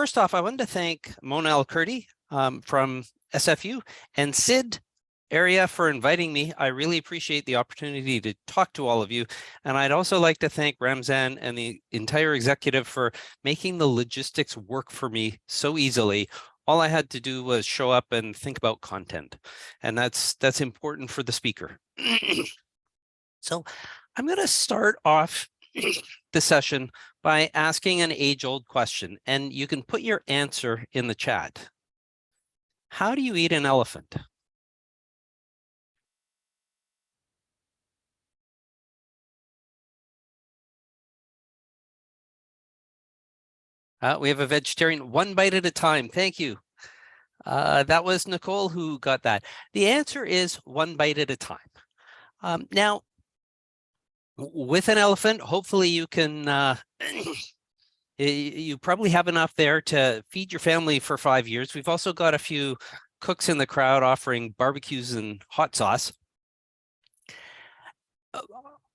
First off, I wanted to thank Mona Alcurti from SFU and Sid Area for inviting me. I really appreciate the opportunity to talk to all of you. And I'd also like to thank Ramzan and the entire executive for making the logistics work for me so easily. All I had to do was show up and think about content. And that's important for the speaker. So I'm going to start off the session by asking an age-old question, and you can put your answer in the chat. How do you eat an elephant? We have a vegetarian, one bite at a time. Thank you. That was Nicole who got that. The answer is one bite at a time. Now, with an elephant, hopefully you can, you probably have enough there to feed your family for 5 years. We've also got a few cooks in the crowd offering barbecues and hot sauce.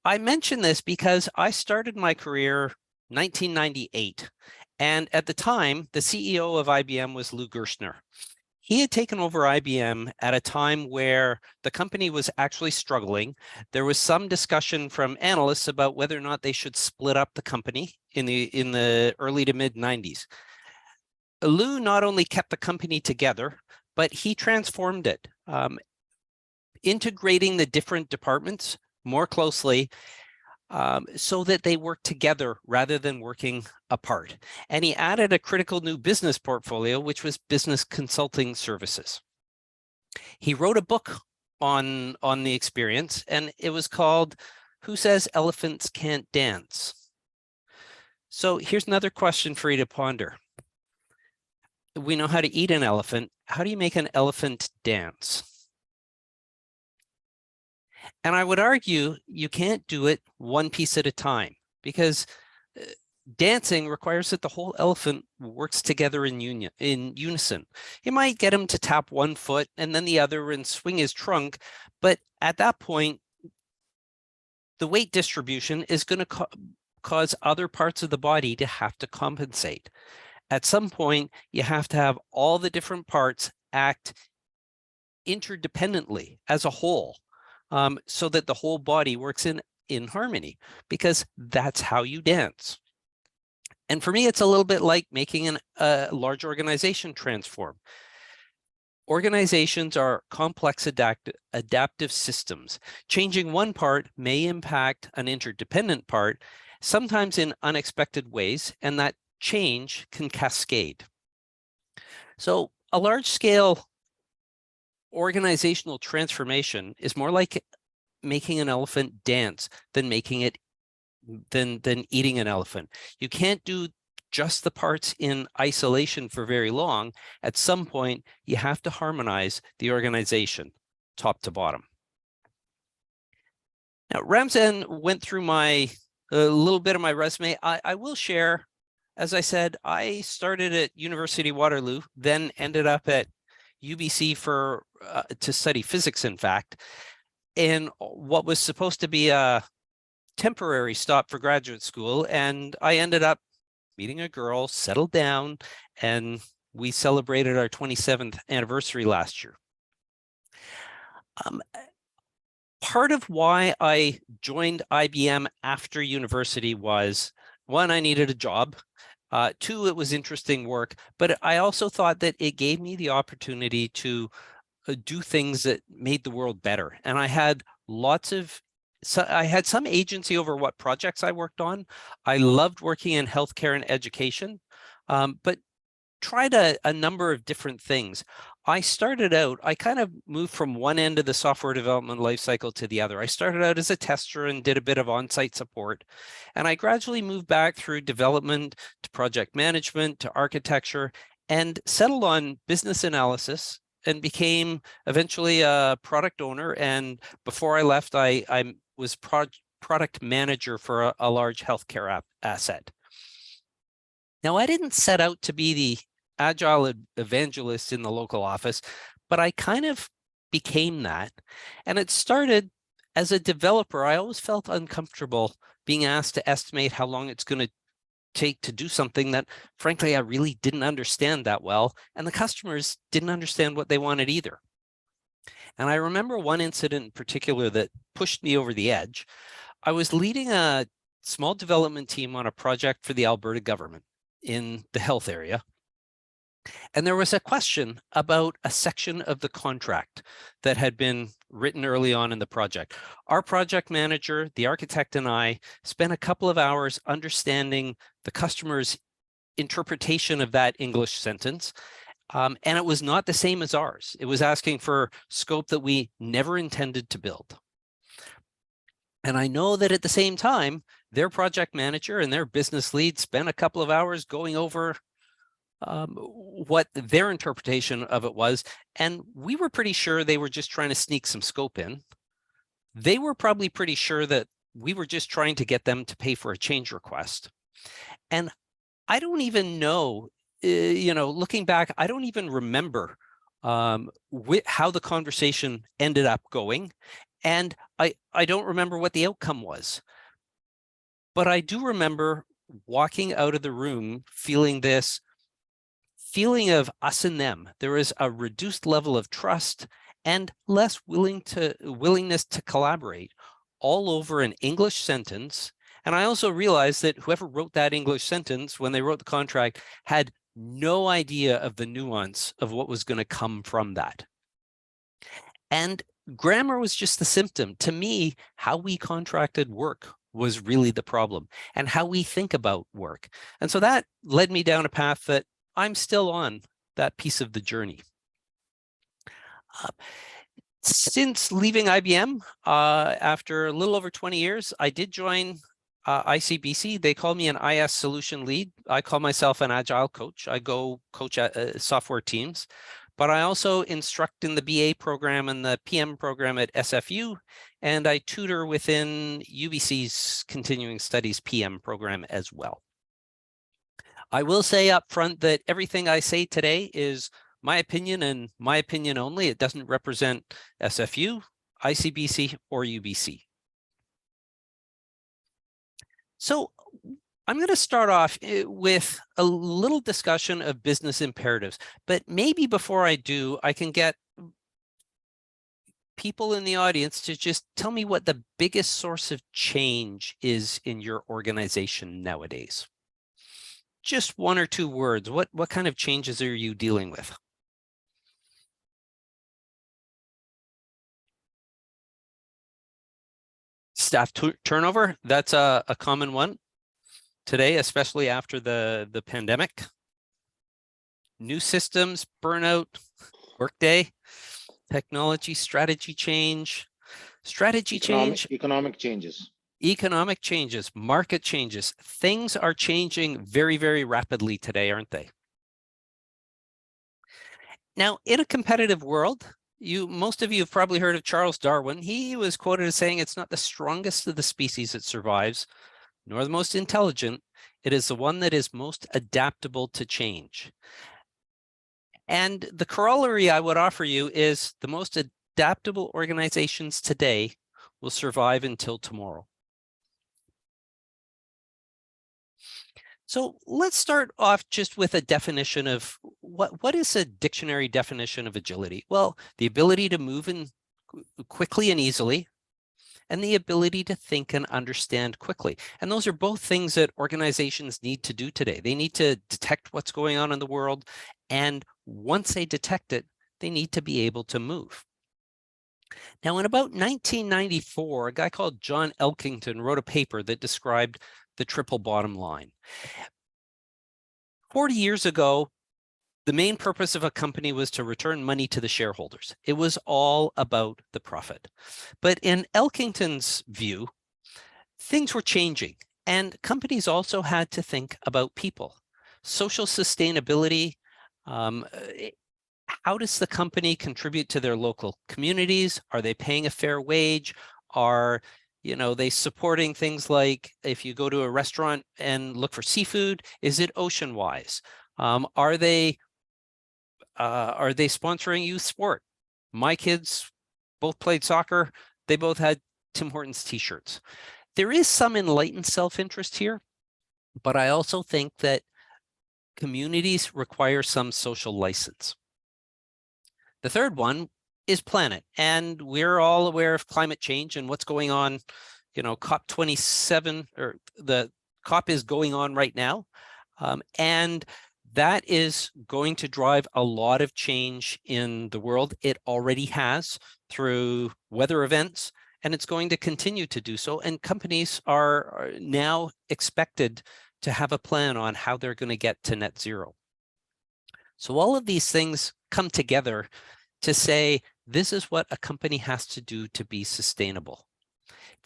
I mention this because I started my career 1998. And at the time, the CEO of IBM was Lou Gerstner. He had taken over IBM at a time where the company was actually struggling. There was some discussion from analysts about whether or not they should split up the company in the early to mid 90s. Lou not only kept the company together, but he transformed it, integrating the different departments more closely so that they work together rather than working apart. And he added a critical new business portfolio, which was business consulting services. He wrote a book on the experience, and it was called Who Says Elephants Can't Dance? So here's another question for you to ponder. We know how to eat an elephant. How do you make an elephant dance? And I would argue you can't do it one piece at a time, because dancing requires that the whole elephant works together in unison. You might get him to tap one foot and then the other and swing his trunk, but at that point, the weight distribution is going to cause other parts of the body to have to compensate. At some point, you have to have all the different parts act interdependently as a whole. So that the whole body works in harmony, because that's how you dance. And for me, it's a little bit like making a large organization transform. Organizations are complex adaptive systems. Changing one part may impact an interdependent part, sometimes in unexpected ways, and that change can cascade. So a large-scale organizational transformation is more like making an elephant dance than eating an elephant. You can't do just the parts in isolation for very long. At some point, you have to harmonize the organization top to bottom. Now, Ramzan went through a little bit of my resume. I will share, as I said, I started at University of Waterloo, then ended up at UBC to study physics, in fact, in what was supposed to be a temporary stop for graduate school. And I ended up meeting a girl, settled down, and we celebrated our 27th anniversary last year. Part of why I joined IBM after university was, one, I needed a job. Two, it was interesting work, but I also thought that it gave me the opportunity to do things that made the world better. And I had I had some agency over what projects I worked on. I loved working in healthcare and education, but tried a number of different things. I kind of moved from one end of the software development lifecycle to the other. I started out as a tester and did a bit of on-site support. And I gradually moved back through development to project management to architecture and settled on business analysis and became eventually a product owner. And before I left, I was product manager for a large healthcare asset. Now, I didn't set out to be the agile evangelist in the local office, but I kind of became that. And it started as a developer. I always felt uncomfortable being asked to estimate how long it's going to take to do something that, frankly, I really didn't understand that well, and the customers didn't understand what they wanted either. And I remember one incident in particular that pushed me over the edge. I was leading a small development team on a project for the Alberta government in the health area. And there was a question about a section of the contract that had been written early on in the project. Our project manager, the architect, and I spent a couple of hours understanding the customer's interpretation of that English sentence. And it was not the same as ours. It was asking for scope that we never intended to build. And I know that at the same time, their project manager and their business lead spent a couple of hours going over what their interpretation of it was. And we were pretty sure they were just trying to sneak some scope in. They were probably pretty sure that we were just trying to get them to pay for a change request. And I don't even know, looking back, I don't even remember how the conversation ended up going. And I don't remember what the outcome was. But I do remember walking out of the room feeling this feeling of us and them. There is a reduced level of trust and less willingness to collaborate all over an English sentence. And I also realized that whoever wrote that English sentence when they wrote the contract had no idea of the nuance of what was going to come from that. And grammar was just the symptom. To me, how we contracted work was really the problem, and how we think about work. And so that led me down a path that I'm still on, that piece of the journey. Since leaving IBM, after a little over 20 years, I did join ICBC. They call me an IS solution lead. I call myself an agile coach. I go coach software teams, but I also instruct in the BA program and the PM program at SFU, and I tutor within UBC's continuing studies PM program as well. I will say up front that everything I say today is my opinion and my opinion only. It doesn't represent SFU, ICBC, or UBC. So I'm going to start off with a little discussion of business imperatives, but maybe before I do, I can get people in the audience to just tell me what the biggest source of change is in your organization nowadays. Just one or two words. What kind of changes are you dealing with? Staff turnover, that's a common one today, especially after the pandemic. New systems, burnout, workday, technology, strategy change, economic changes. Economic changes, market changes. Things are changing very, very rapidly today, aren't they? Now, in a competitive world, most of you have probably heard of Charles Darwin. He was quoted as saying, "It's not the strongest of the species that survives, nor the most intelligent. It is the one that is most adaptable to change." And the corollary I would offer you is the most adaptable organizations today will survive until tomorrow. So let's start off just with a definition of what is a dictionary definition of agility? Well, the ability to move quickly and easily, and the ability to think and understand quickly. And those are both things that organizations need to do today. They need to detect what's going on in the world, and once they detect it, they need to be able to move. Now, in about 1994, a guy called John Elkington wrote a paper that described the triple bottom line. 40 years ago, the main purpose of a company was to return money to the shareholders. It was all about the profit. But in Elkington's view, things were changing, and companies also had to think about people. Social sustainability, how does the company contribute to their local communities? Are they paying a fair wage? Are they supporting things like, if you go to a restaurant and look for seafood, is it ocean wise? Are they sponsoring youth sport? My kids both played soccer. They both had Tim Hortons t-shirts. There is some enlightened self-interest here, But I also think that communities require some social license. The third one is planet, and we're all aware of climate change and what's going on. You know, COP27, or the COP is going on right now, and that is going to drive a lot of change in the world. It already has through weather events, and it's going to continue to do so. And companies are now expected to have a plan on how they're going to get to net zero. So all of these things come together to say, this is what a company has to do to be sustainable.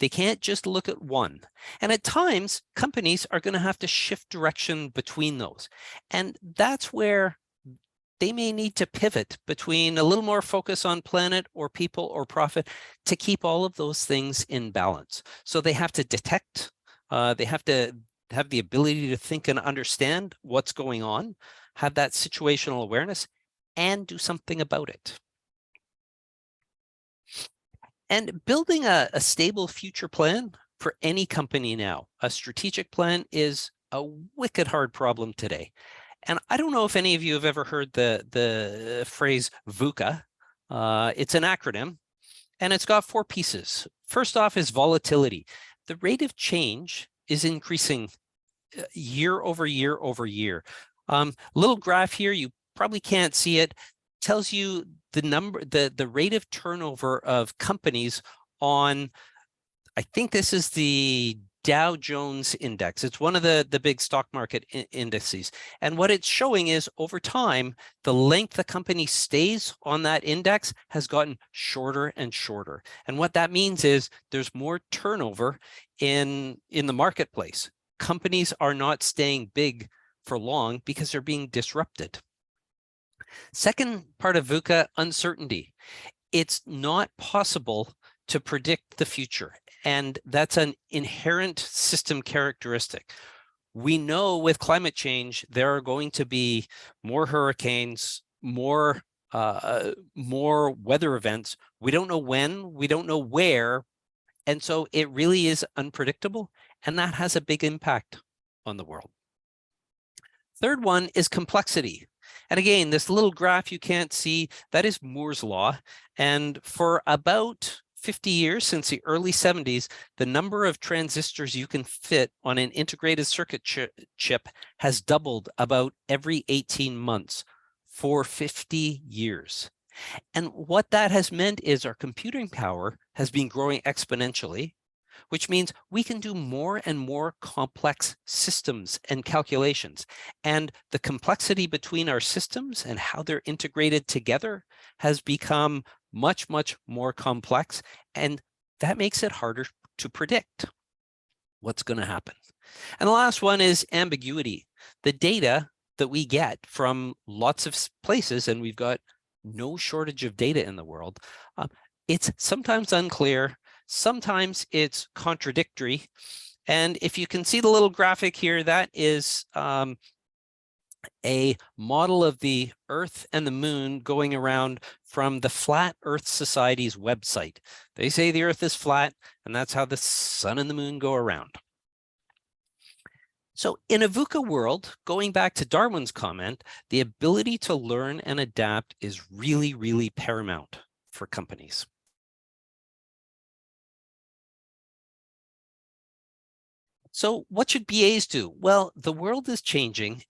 They can't just look at one. And at times, companies are going to have to shift direction between those. And that's where they may need to pivot between a little more focus on planet or people or profit to keep all of those things in balance. So they have to detect, they have to have the ability to think and understand what's going on, have that situational awareness, and do something about it. And building a stable future plan for any company now, a strategic plan, is a wicked hard problem today. And I don't know if any of you have ever heard the phrase VUCA. It's an acronym, and it's got 4 pieces. First off is volatility. The rate of change is increasing year over year over year. Little graph here, you probably can't see it, tells you the number, the rate of turnover of companies on, I think this is the Dow Jones Index. It's one of the big stock market indices. And what it's showing is over time, the length the company stays on that index has gotten shorter and shorter. And what that means is there's more turnover in the marketplace. Companies are not staying big for long because they're being disrupted. Second part of VUCA, uncertainty. It's not possible to predict the future, and that's an inherent system characteristic. We know with climate change, there are going to be more hurricanes, more weather events. We don't know when, we don't know where, and so it really is unpredictable, and that has a big impact on the world. Third one is complexity. And again, this little graph you can't see, that is Moore's law. And for about 50 years, since the early 70s, the number of transistors you can fit on an integrated circuit chip has doubled about every 18 months for 50 years. And what that has meant is our computing power has been growing exponentially, which means we can do more and more complex systems and calculations. And the complexity between our systems and how they're integrated together has become much, much more complex. And that makes it harder to predict what's going to happen. And the last one is ambiguity. The data that we get from lots of places, and we've got no shortage of data in the world, it's sometimes unclear. Sometimes it's contradictory. And if you can see the little graphic here, that is a model of the Earth and the Moon going around from the Flat Earth Society's website. They say the Earth is flat, and that's how the sun and the moon go around. So in a VUCA world, going back to Darwin's comment, the ability to learn and adapt is really, really paramount for companies. So what should BAs do? Well, the world is changing.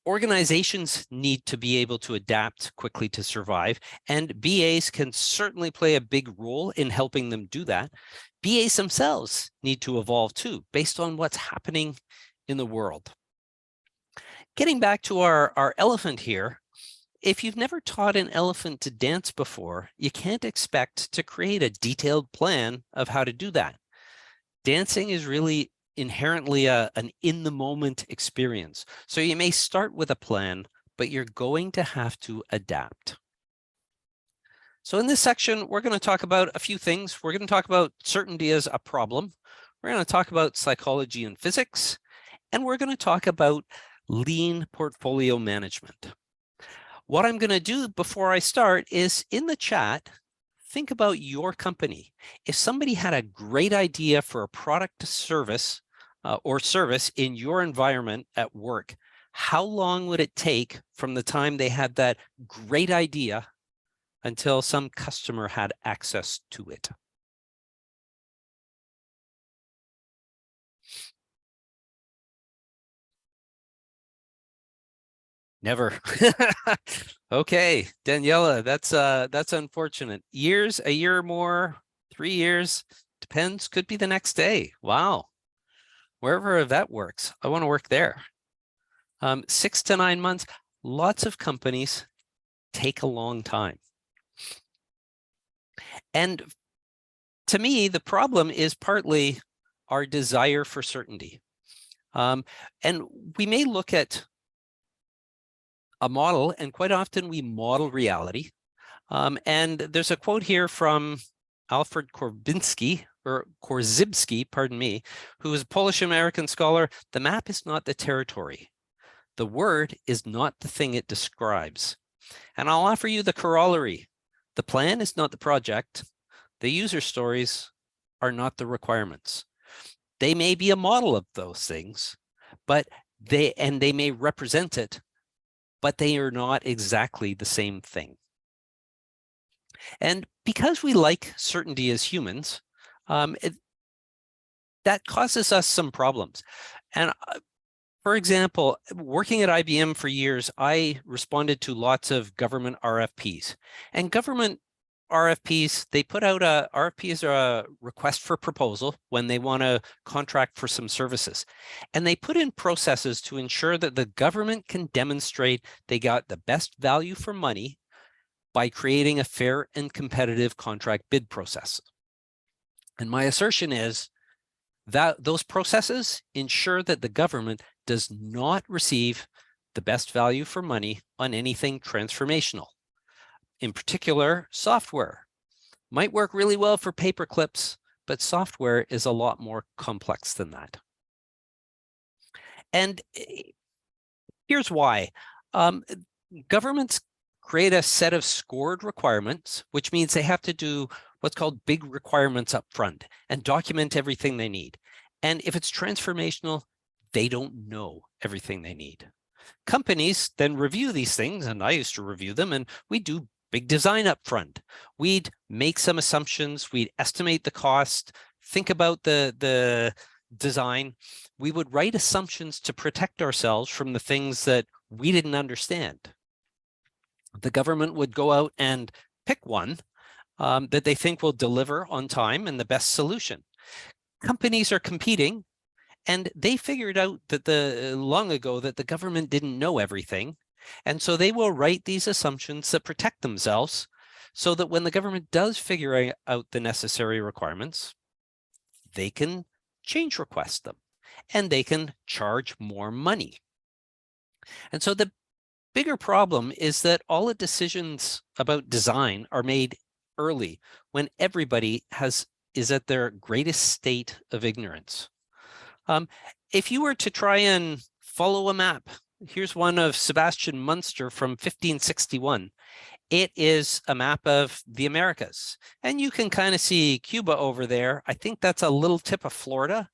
Organizations need to be able to adapt quickly to survive, and BAs can certainly play a big role in helping them do that. BAs themselves need to evolve too, based on what's happening in the world. Getting back to our elephant here, if you've never taught an elephant to dance before, you can't expect to create a detailed plan of how to do that. Dancing is really inherently an in-the-moment experience. So you may start with a plan, but you're going to have to adapt. So in this section, we're going to talk about a few things. We're going to talk about certainty as a problem. We're going to talk about psychology and physics, and we're going to talk about lean portfolio management. What I'm going to do before I start is in the chat, think about your company. If somebody had a great idea for a product or service, or service in your environment at work, how long would it take from the time they had that great idea until some customer had access to it? Never. Okay, Daniela, that's unfortunate. Years, a year or more, 3 years, depends, could be the next day. Wow. Wherever that works, I want to work there. 6 to 9 months, lots of companies take a long time. And to me, the problem is partly our desire for certainty. And we may look at a model, and quite often we model reality. And there's a quote here from Alfred Korzybski, pardon me, who is a Polish-American scholar. The map is not the territory. The word is not the thing it describes. And I'll offer you the corollary. The plan is not the project. The user stories are not the requirements. They may be a model of those things, but they may represent it, but they are not exactly the same thing. And because we like certainty as humans, that causes us some problems. And for example, working at IBM for years, I responded to lots of government RFPs. And government RFPs, they put out RFPs are a request for proposal when they want to contract for some services. And they put in processes to ensure that the government can demonstrate they got the best value for money by creating a fair and competitive contract bid process. And my assertion is that those processes ensure that the government does not receive the best value for money on anything transformational. In particular, software might work really well for paper clips, but software is a lot more complex than that. And here's why. Governments create a set of scored requirements, which means they have to do what's called big requirements up front and document everything they need. And if it's transformational, they don't know everything they need. Companies then review these things, and I used to review them, and we do big design up front. We'd make some assumptions, we'd estimate the cost, think about the design. We would write assumptions to protect ourselves from the things that we didn't understand. The government would go out and pick one that they think will deliver on time and the best solution. Companies are competing, and they figured out that long ago that the government didn't know everything. And so they will write these assumptions that protect themselves so that when the government does figure out the necessary requirements, they can change request them and they can charge more money. And so the bigger problem is that all the decisions about design are made early when everybody is at their greatest state of ignorance. If you were to try and follow a map, here's one of Sebastian Munster from 1561. It is a map of the Americas, and you can kind of see Cuba over there. I think that's a little tip of Florida.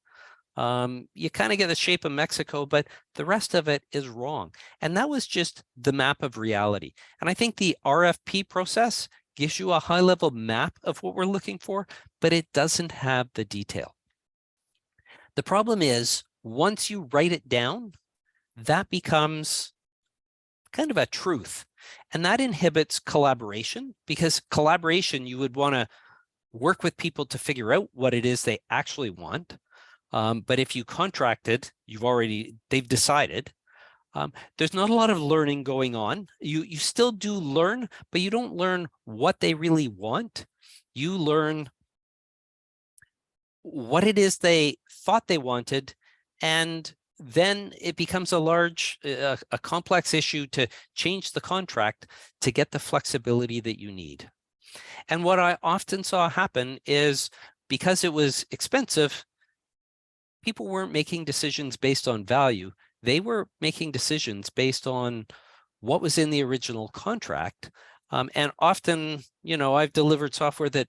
You kind of get the shape of Mexico, but the rest of it is wrong. And that was just the map of reality. And I think the RFP process gives you a high-level map of what we're looking for, but it doesn't have the detail. The problem is, once you write it down, that becomes kind of a truth. And that inhibits collaboration, because collaboration, you would want to work with people to figure out what it is they actually want. But if you contracted, they've decided. There's not a lot of learning going on. You still do learn, but you don't learn what they really want. You learn what it is they thought they wanted, and then it becomes a complex issue to change the contract to get the flexibility that you need. And what I often saw happen is, because it was expensive, people weren't making decisions based on value. They were making decisions based on what was in the original contract. And often, I've delivered software that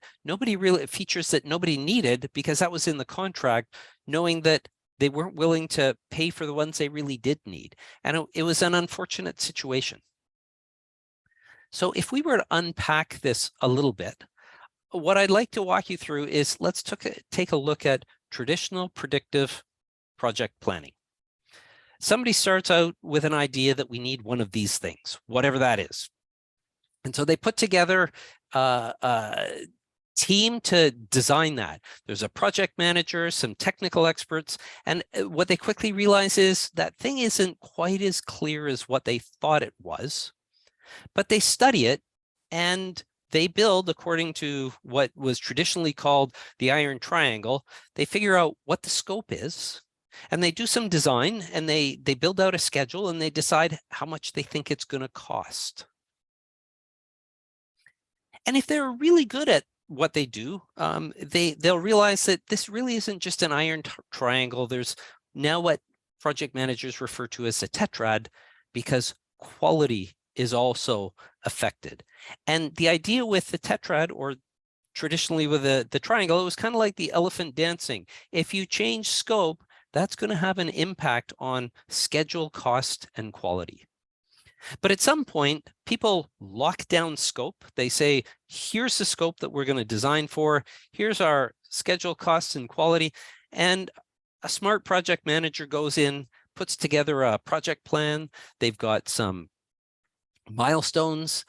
features that nobody needed because that was in the contract, knowing that they weren't willing to pay for the ones they really did need. And it was an unfortunate situation. So if we were to unpack this a little bit, what I'd like to walk you through is let's take a look at traditional predictive project planning. Somebody starts out with an idea that we need one of these things, whatever that is. And so they put together a team to design that. There's a project manager, some technical experts, and what they quickly realize is that thing isn't quite as clear as what they thought it was, but they study it and they build according to what was traditionally called the iron triangle. They figure out what the scope is, and they do some design, and they build out a schedule, and they decide how much they think it's going to cost. And if they're really good at what they do, they'll realize that this really isn't just an iron triangle. There's now what project managers refer to as a tetrad, because quality is also affected. And the idea with the tetrad, or traditionally with the triangle, it was kind of like the elephant dancing. If you change scope, that's going to have an impact on schedule, cost, and quality. But at some point, people lock down scope. They say, here's the scope that we're going to design for. Here's our schedule, costs, and quality. And a smart project manager goes in, puts together a project plan. They've got some milestones.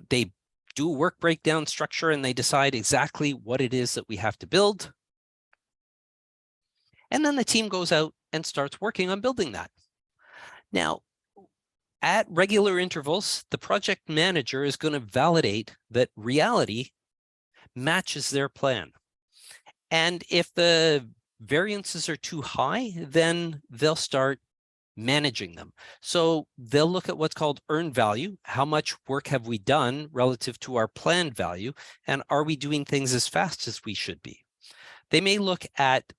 They do a work breakdown structure, and they decide exactly what it is that we have to build. And then the team goes out and starts working on building that. Now, at regular intervals, the project manager is going to validate that reality matches their plan. And if the variances are too high, then they'll start managing them. So they'll look at what's called earned value. How much work have we done relative to our planned value? And are we doing things as fast as we should be? They may look at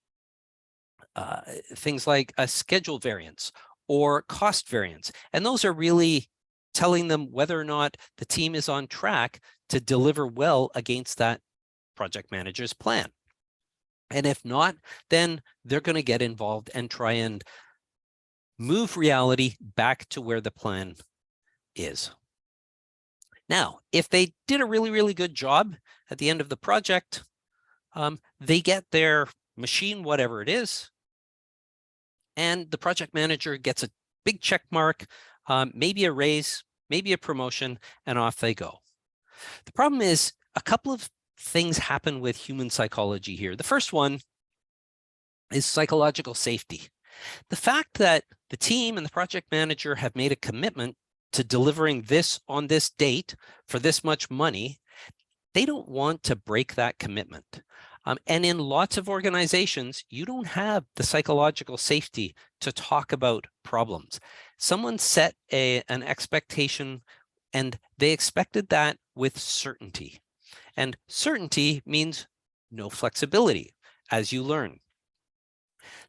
things like a schedule variance or cost variance. And those are really telling them whether or not the team is on track to deliver well against that project manager's plan. And if not, then they're going to get involved and try and move reality back to where the plan is. Now, if they did a really, really good job at the end of the project, they get their machine, whatever it is, and the project manager gets a big check mark, maybe a raise, maybe a promotion, and off they go. The problem is a couple of things happen with human psychology here. The first one is psychological safety. The fact that the team and the project manager have made a commitment to delivering this on this date for this much money, they don't want to break that commitment. And in lots of organizations, you don't have the psychological safety to talk about problems. Someone set an expectation, and they expected that with certainty. And certainty means no flexibility, as you learn.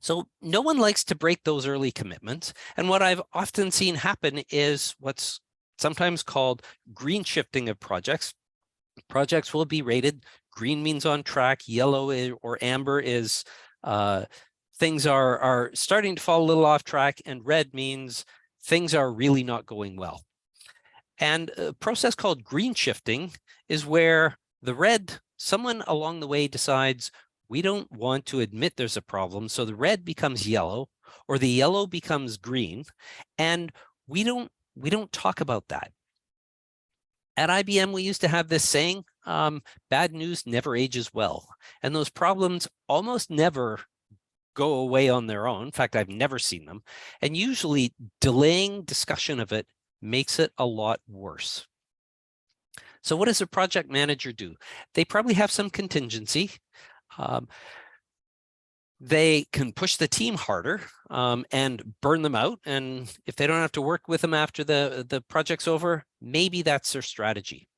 So no one likes to break those early commitments. And what I've often seen happen is what's sometimes called green shifting of projects. Projects will be rated. Green means on track. Yellow or amber is things are starting to fall a little off track. And red means things are really not going well. And a process called green shifting is where the red, someone along the way decides, we don't want to admit there's a problem. So the red becomes yellow, or the yellow becomes green. And we don't talk about that. At IBM, we used to have this saying, bad news never ages well. And those problems almost never go away on their own. In fact, I've never seen them. And usually delaying discussion of it makes it a lot worse. So what does a project manager do? They probably have some contingency. They can push the team harder and burn them out. And if they don't have to work with them after the project's over, maybe that's their strategy.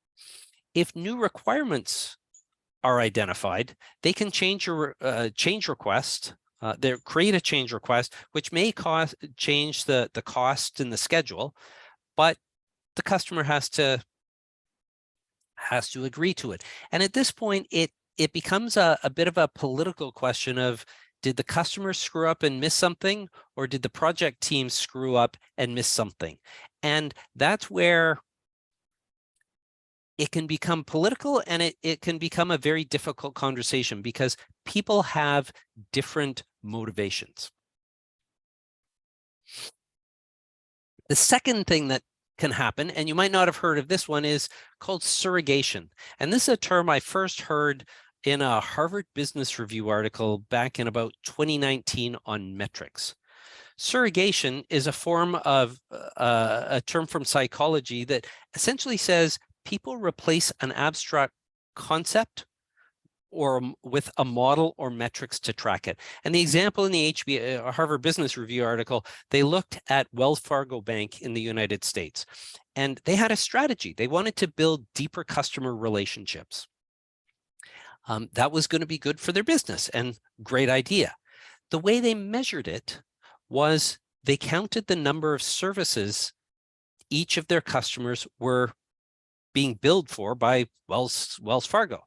If new requirements are identified, they can change your change request. They create a change request, which may change the cost and the schedule, but the customer has to agree to it. And at this point, it becomes a bit of a political question of, Did the customer screw up and miss something, or did the project team screw up and miss something? And that's where it can become political, and it can become a very difficult conversation because people have different motivations. The second thing that can happen, and you might not have heard of this one, is called surrogation. And this is a term I first heard in a Harvard Business Review article back in about 2019 on metrics. Surrogation is a form of a term from psychology that essentially says people replace an abstract concept or with a model or metrics to track it. And the example in the Harvard Business Review article, they looked at Wells Fargo Bank in the United States, and they had a strategy. They wanted to build deeper customer relationships. That was going to be good for their business, and great idea. The way they measured it was they counted the number of services each of their customers were being billed for by Wells Fargo.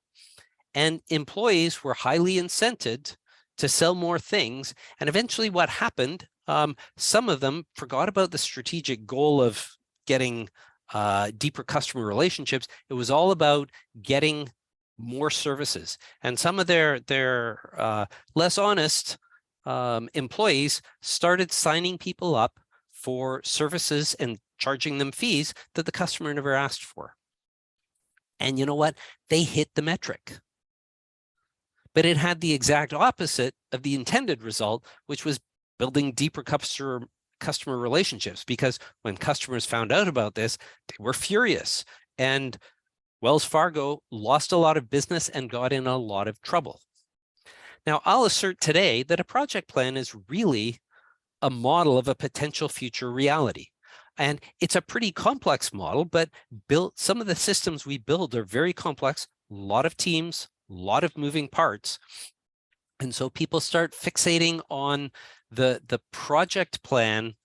And employees were highly incented to sell more things. And eventually what happened, some of them forgot about the strategic goal of getting deeper customer relationships. It was all about getting more services. And some of their less honest employees started signing people up for services and charging them fees that the customer never asked for. And you know what? They hit the metric. But it had the exact opposite of the intended result, which was building deeper customer relationships, because when customers found out about this, they were furious. And Wells Fargo lost a lot of business and got in a lot of trouble. Now, I'll assert today that a project plan is really a model of a potential future reality. And it's a pretty complex model, but some of the systems we build are very complex, a lot of teams, a lot of moving parts. And so people start fixating on the project plan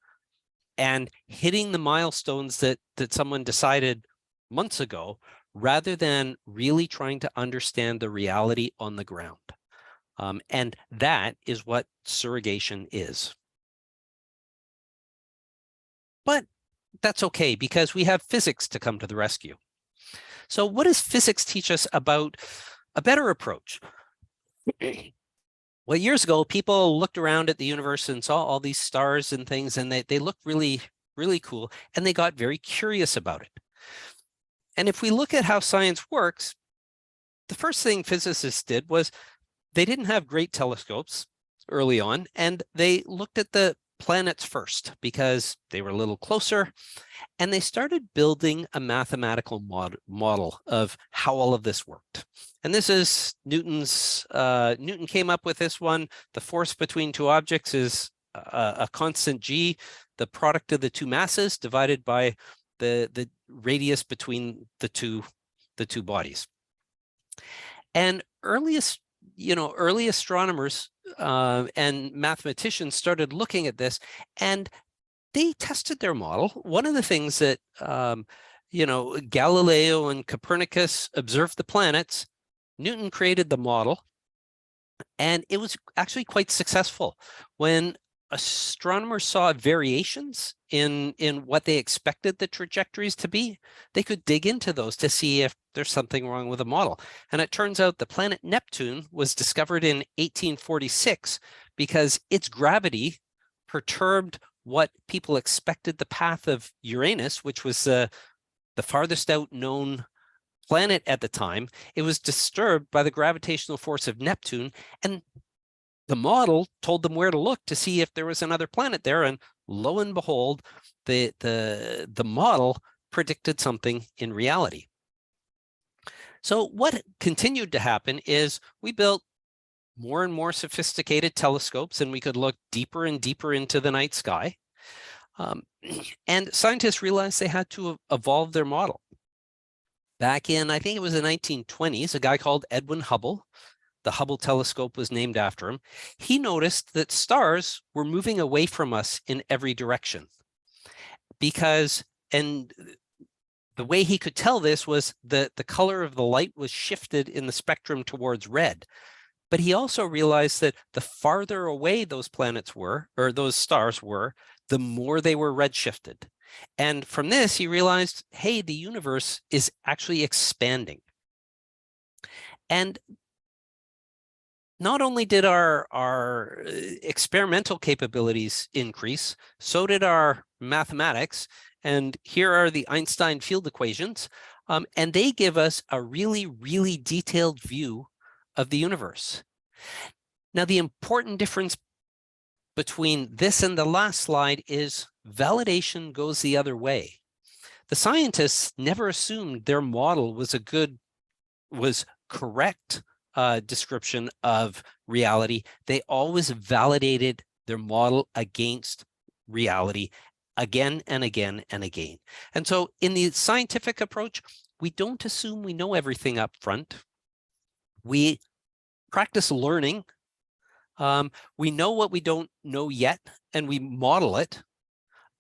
and hitting the milestones that someone decided months ago, rather than really trying to understand the reality on the ground. And that is what surrogation is. But that's okay, because we have physics to come to the rescue. So what does physics teach us about a better approach? Well, years ago, people looked around at the universe and saw all these stars and things, and they looked really, really cool, and they got very curious about it. And if we look at how science works, the first thing physicists did was they didn't have great telescopes early on, and they looked at the planets first because they were a little closer, and they started building a mathematical model of how all of this worked. And this is Newton's, Newton came up with this one. The force between two objects is a constant g, the product of the two masses divided by the radius between the two bodies. And early astronomers and mathematicians started looking at this, and they tested their model. One of the things that Galileo and Copernicus observed the planets, Newton created the model, and it was actually quite successful. When astronomers saw variations in what they expected the trajectories to be, they could dig into those to see if there's something wrong with the model. And it turns out the planet Neptune was discovered in 1846 because its gravity perturbed what people expected the path of Uranus, which was the farthest out known planet at the time. It was disturbed by the gravitational force of Neptune, and the model told them where to look to see if there was another planet there, and lo and behold, the model predicted something in reality. So what continued to happen is we built more and more sophisticated telescopes, and we could look deeper and deeper into the night sky. And scientists realized they had to evolve their model. Back in, I think it was the 1920s, a guy called Edwin Hubble, the Hubble telescope was named after him, he noticed that stars were moving away from us in every direction. And the way he could tell this was the color of the light was shifted in the spectrum towards red. But he also realized that the farther away those planets were, or those stars were, the more they were redshifted. And from this, he realized, hey, the universe is actually expanding. And not only did our experimental capabilities increase, so did our mathematics. And here are the Einstein field equations. And they give us a really, really detailed view of the universe. Now, the important difference between this and the last slide is validation goes the other way. The scientists never assumed their model was correct description of reality. They always validated their model against reality again and again and again. And so in the scientific approach, we don't assume we know everything up front. We practice learning. We know what we don't know yet, and we model it.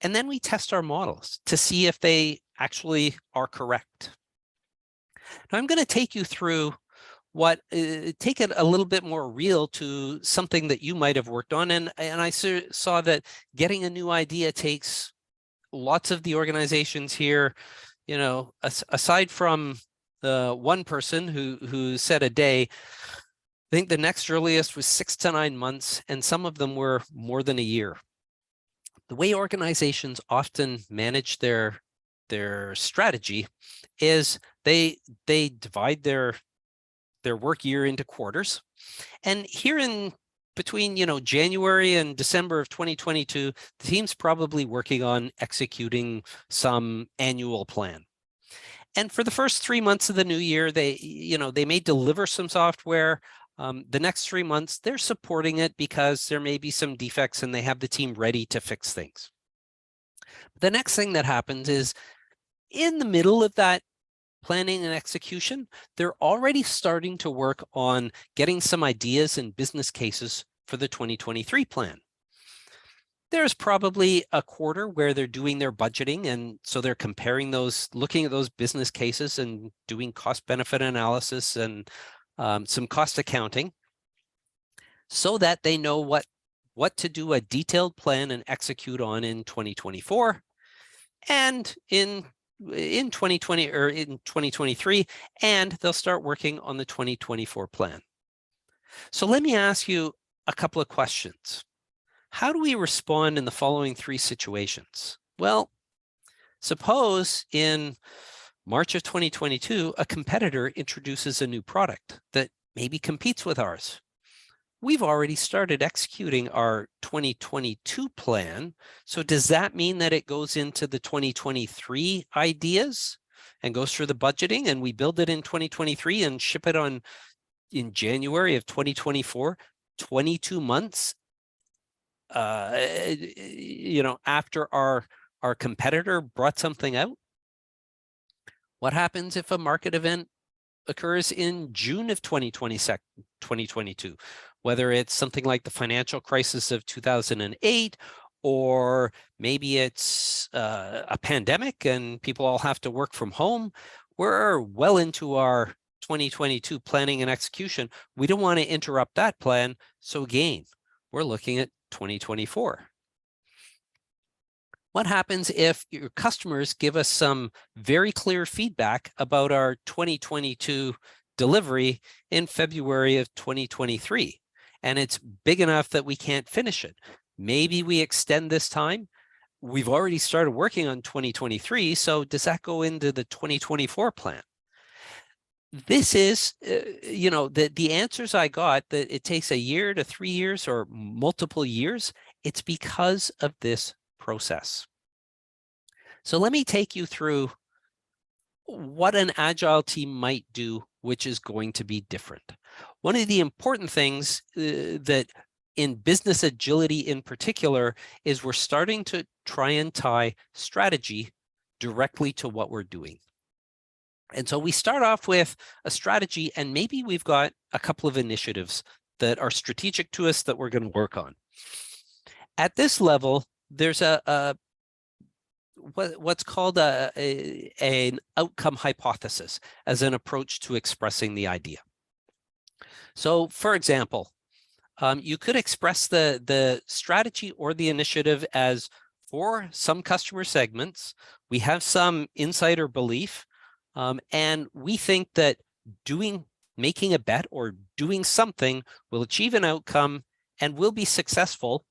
And then we test our models to see if they actually are correct. Now I'm going to take you through take it a little bit more real to something that you might have worked on. And I saw that getting a new idea takes lots of the organizations here, you know, aside from the one person who said a day, I think the next earliest was 6 to 9 months, and some of them were more than a year. The way organizations often manage their strategy is they divide their work year into quarters. And here in between, you know, January and December of 2022, the team's probably working on executing some annual plan. And for the first 3 months of the new year, they may deliver some software. The next 3 months, they're supporting it because there may be some defects and they have the team ready to fix things. The next thing that happens is in the middle of that planning and execution, they're already starting to work on getting some ideas and business cases for the 2023 plan. There's probably a quarter where they're doing their budgeting, and so they're comparing those, looking at those business cases and doing cost benefit analysis and some cost accounting so that they know what to do a detailed plan and execute on in 2024 and in 2020 or in 2023, and they'll start working on the 2024 plan. So let me ask you a couple of questions. How do we respond in the following 3 situations? Well, suppose in March of 2022, a competitor introduces a new product that maybe competes with ours. We've already started executing our 2022 plan. So does that mean that it goes into the 2023 ideas and goes through the budgeting and we build it in 2023 and ship it in January of 2024, 22 months after our competitor brought something out? What happens if a market event occurs in June of 2022, whether it's something like the financial crisis of 2008, or maybe it's a pandemic and people all have to work from home? We're well into our 2022 planning and execution. We don't want to interrupt that plan. So again, we're looking at 2024. What happens if your customers give us some very clear feedback about our 2022 delivery in February of 2023, and it's big enough that we can't finish it? Maybe we extend this time. We've already started working on 2023, so does that go into the 2024 plan? This is, the answers I got, that it takes 1 year to 3 years or multiple years. It's because of this process. So let me take you through what an agile team might do, which is going to be different. One of the important things that in business agility in particular is we're starting to try and tie strategy directly to what we're doing. And so we start off with a strategy, and maybe we've got a couple of initiatives that are strategic to us that we're going to work on. At this level, there's what's called an outcome hypothesis as an approach to expressing the idea. So for example, you could express the strategy or the initiative as, for some customer segments, we have some insider belief, and we think that making a bet or doing something will achieve an outcome and will be successful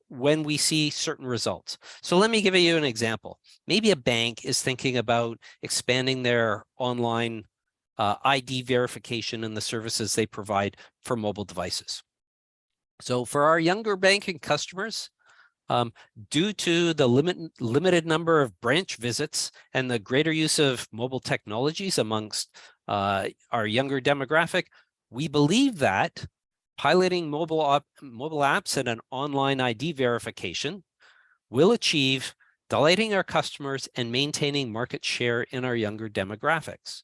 when we see certain results. So let me give you an example. Maybe a bank is thinking about expanding their online ID verification and the services they provide for mobile devices. So for our younger banking customers, due to the limited number of branch visits and the greater use of mobile technologies amongst our younger demographic, we believe that piloting mobile apps and an online ID verification will achieve delighting our customers and maintaining market share in our younger demographics.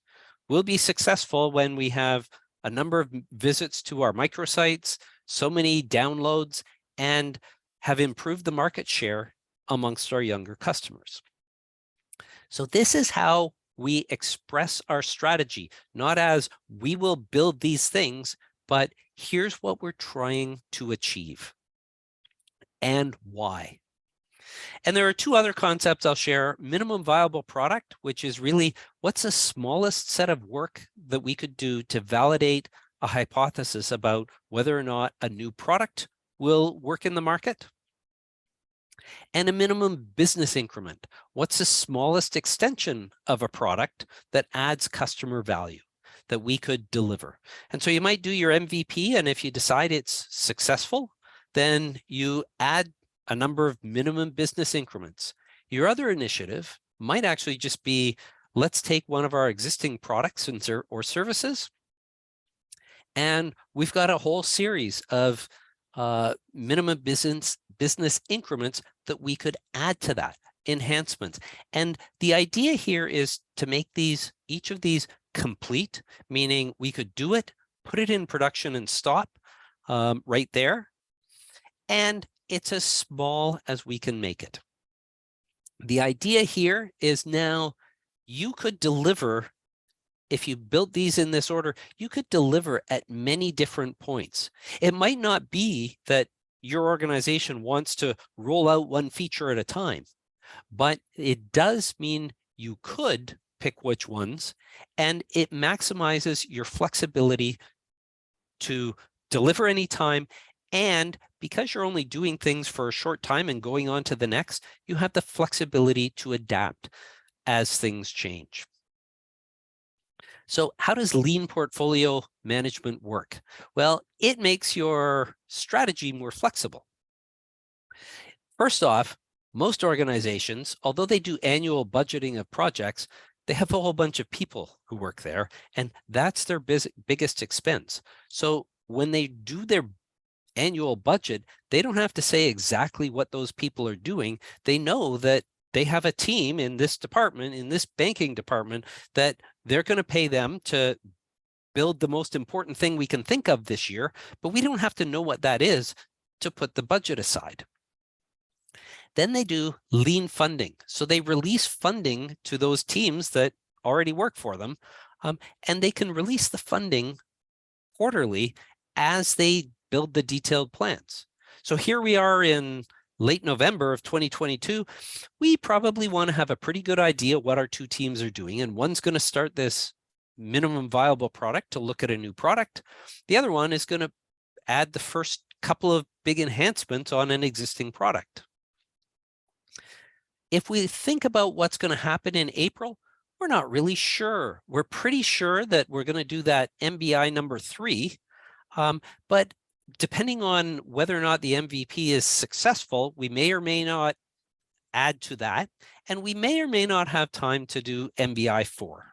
We'll be successful when we have a number of visits to our microsites, so many downloads, and have improved the market share amongst our younger customers. So this is how we express our strategy, not as we will build these things, but here's what we're trying to achieve and why. And there are two other concepts I'll share. Minimum viable product, which is really what's the smallest set of work that we could do to validate a hypothesis about whether or not a new product will work in the market. And a minimum business increment. What's the smallest extension of a product that adds customer value that we could deliver? And so you might do your MVP, and if you decide it's successful, then you add a number of minimum business increments. Your other initiative might actually just be, let's take one of our existing products or services, and we've got a whole series of minimum business increments that we could add to that, enhancements. And the idea here is to make each of these complete, meaning we could do it, put it in production and stop right there. And it's as small as we can make it. The idea here is now you could deliver, if you built these in this order, you could deliver at many different points. It might not be that your organization wants to roll out one feature at a time, but it does mean you could pick which ones, and it maximizes your flexibility to deliver anytime. And because you're only doing things for a short time and going on to the next, you have the flexibility to adapt as things change. So how does lean portfolio management work? Well, it makes your strategy more flexible. First off, most organizations, although they do annual budgeting of projects, they have a whole bunch of people who work there, and that's their biggest expense. So when they do their annual budget, they don't have to say exactly what those people are doing. They know that they have a team in this department, in this banking department, that they're going to pay them to build the most important thing we can think of this year, but we don't have to know what that is to put the budget aside. Then they do lean funding. So they release funding to those teams that already work for them, and they can release the funding quarterly as they build the detailed plans. So here we are in late November of 2022. We probably want to have a pretty good idea what our two teams are doing, and one's going to start this minimum viable product to look at a new product. The other one is going to add the first couple of big enhancements on an existing product. If we think about what's going to happen in April, we're not really sure. We're pretty sure that we're going to do that MBI number 3, but depending on whether or not the MVP is successful, we may or may not add to that, and we may or may not have time to do MBI 4.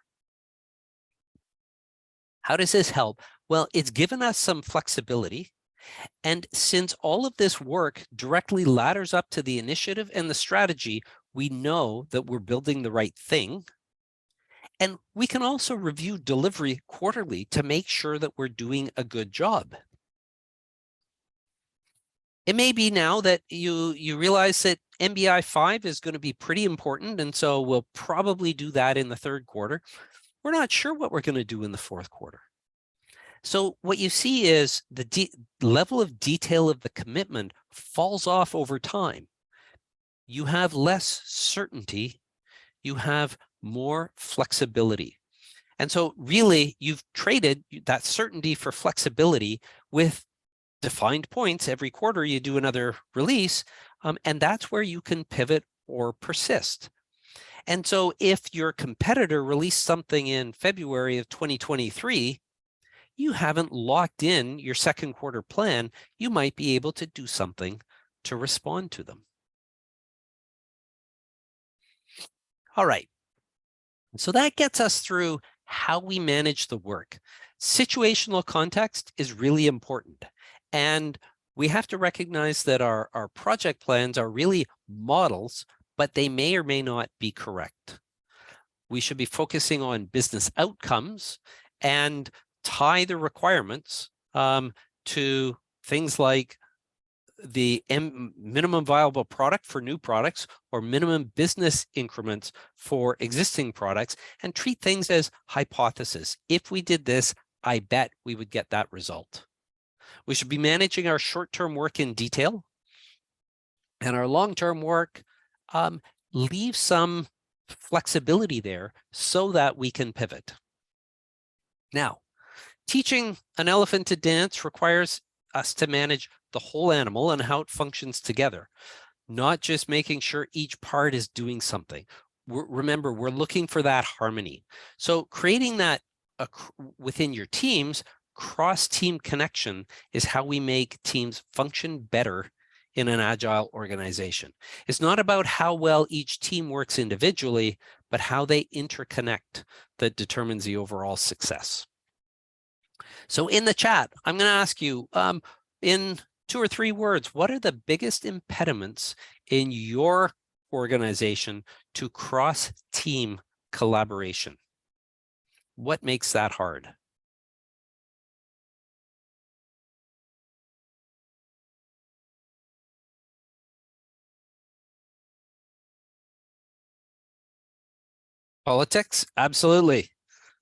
How does this help? Well, it's given us some flexibility, and since all of this work directly ladders up to the initiative and the strategy, we know that we're building the right thing. And we can also review delivery quarterly to make sure that we're doing a good job. It may be now that you realize that MBI 5 is going to be pretty important, and so we'll probably do that in the third quarter. We're not sure what we're going to do in the fourth quarter. So what you see is the level of detail of the commitment falls off over time. You have less certainty, you have more flexibility. And so really you've traded that certainty for flexibility with defined points. Every quarter you do another release, and that's where you can pivot or persist. And so if your competitor released something in February of 2023, you haven't locked in your second quarter plan. You might be able to do something to respond to them. All right. So that gets us through how we manage the work. Situational context is really important. And we have to recognize that our project plans are really models, but they may or may not be correct. We should be focusing on business outcomes and tie the requirements to things like the minimum viable product for new products or minimum business increments for existing products, and treat things as hypothesis. If we did this, I bet we would get that result. We should be managing our short-term work in detail, and our long-term work leave some flexibility there so that we can pivot. Now, teaching an elephant to dance requires us to manage the whole animal and how it functions together, not just making sure each part is doing something. Remember, we're looking for that harmony. So creating that within your teams, cross-team connection is how we make teams function better in an agile organization. It's not about how well each team works individually, but how they interconnect that determines the overall success. So in the chat, I'm going to ask you in 2 or 3 words, what are the biggest impediments in your organization to cross-team collaboration? What makes that hard? Politics? Absolutely.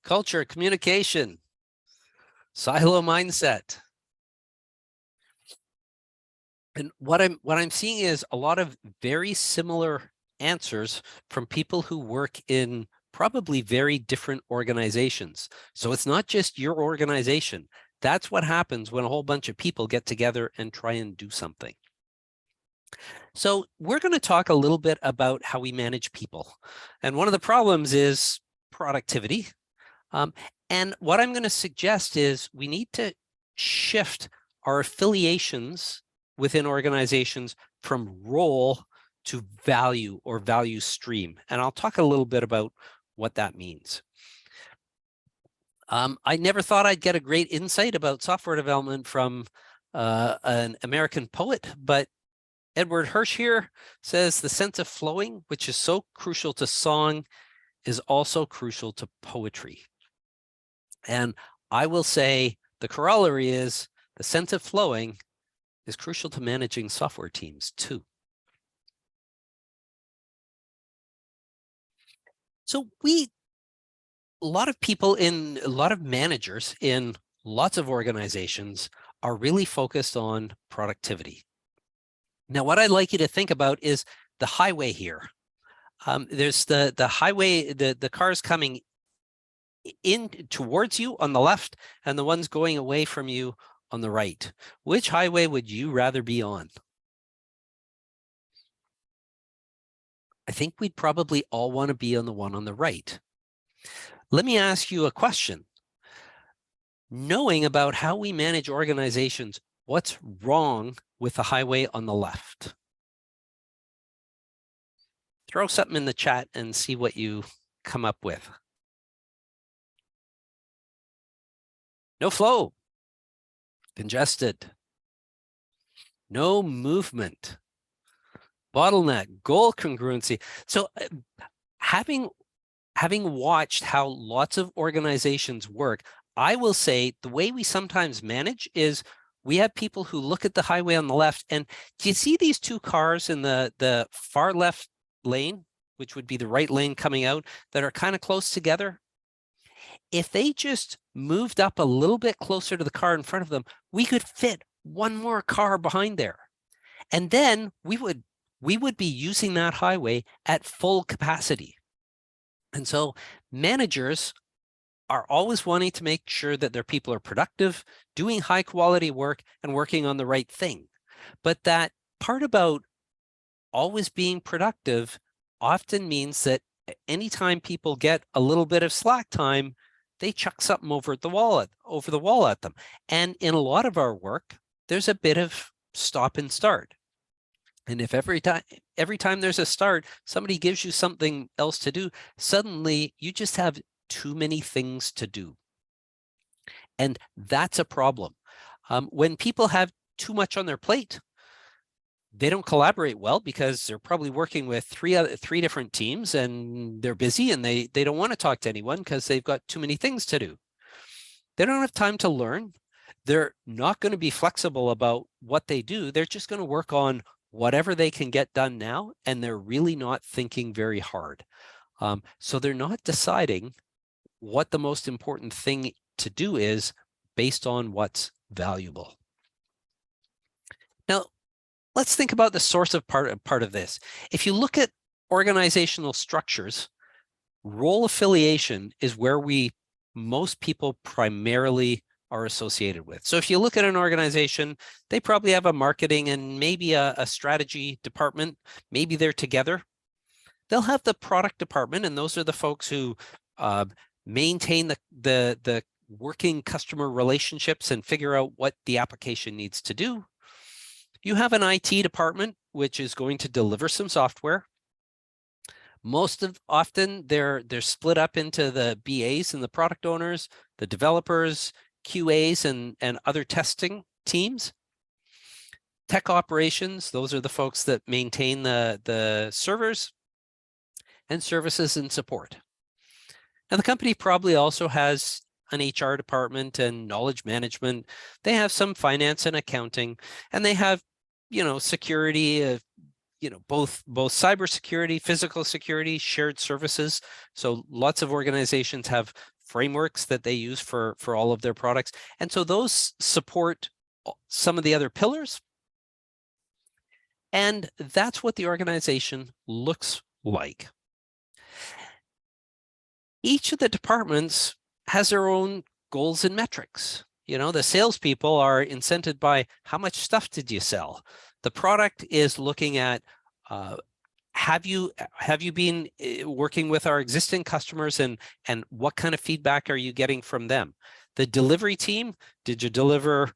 Culture, communication, silo mindset. And what I'm seeing is a lot of very similar answers from people who work in probably very different organizations. So it's not just your organization. That's what happens when a whole bunch of people get together and try and do something. So we're going to talk a little bit about how we manage people. And one of the problems is productivity. And what I'm going to suggest is we need to shift our affiliations within organizations from role to value or value stream. And I'll talk a little bit about what that means. I never thought I'd get a great insight about software development from an American poet, but Edward Hirsch here says the sense of flowing, which is so crucial to song, is also crucial to poetry. And I will say the corollary is the sense of flowing is crucial to managing software teams too. So a lot of managers in lots of organizations are really focused on productivity. Now, what I'd like you to think about is the highway here. There's the highway, the cars coming in towards you on the left and the ones going away from you on the right. Which highway would you rather be on? I think we'd probably all want to be on the one on the right. Let me ask you a question. Knowing about how we manage organizations, what's wrong with the highway on the left? Throw something in the chat and see what you come up with. No flow. Congested. No movement. Bottleneck. Goal congruency. So having watched how lots of organizations work, I will say the way we sometimes manage is we have people who look at the highway on the left, and do you see these 2 cars in the far left lane, which would be the right lane coming out, that are kind of close together? if they just moved up a little bit closer to the car in front of them, we could fit one more car behind there. And then we would be using that highway at full capacity. And so managers are always wanting to make sure that their people are productive, doing high quality work, and working on the right thing. But that part about always being productive often means that anytime people get a little bit of slack time, they chuck something over the wall at them. And in a lot of our work, there's a bit of stop and start. And if every time there's a start, somebody gives you something else to do, suddenly you just have too many things to do. And that's a problem. When people have too much on their plate, they don't collaborate well because they're probably working with three different teams and they're busy and they don't want to talk to anyone because they've got too many things to do. They don't have time to learn. They're not going to be flexible about what they do. They're just going to work on whatever they can get done now, and they're really not thinking very hard. So they're not deciding what the most important thing to do is based on what's valuable. Now, let's think about the source of part of this. If you look at organizational structures, role affiliation is where most people primarily are associated with. So if you look at an organization, they probably have a marketing and maybe a strategy department. Maybe they're together. They'll have the product department, and those are the folks who maintain the working customer relationships and figure out what the application needs to do. You have an IT department, which is going to deliver some software. Often they're split up into the BAs and the product owners, the developers, QAs, and other testing teams. Tech operations, those are the folks that maintain the servers, and services and support. And the company probably also has an HR department and knowledge management. They have some finance and accounting, and they have, security, both cybersecurity, physical security, shared services. So lots of organizations have frameworks that they use for all of their products. And so those support some of the other pillars. And that's what the organization looks like. Each of the departments has their own goals and metrics. The salespeople are incented by how much stuff did you sell? The product is looking at have you been working with our existing customers, and what kind of feedback are you getting from them? The delivery team, did you deliver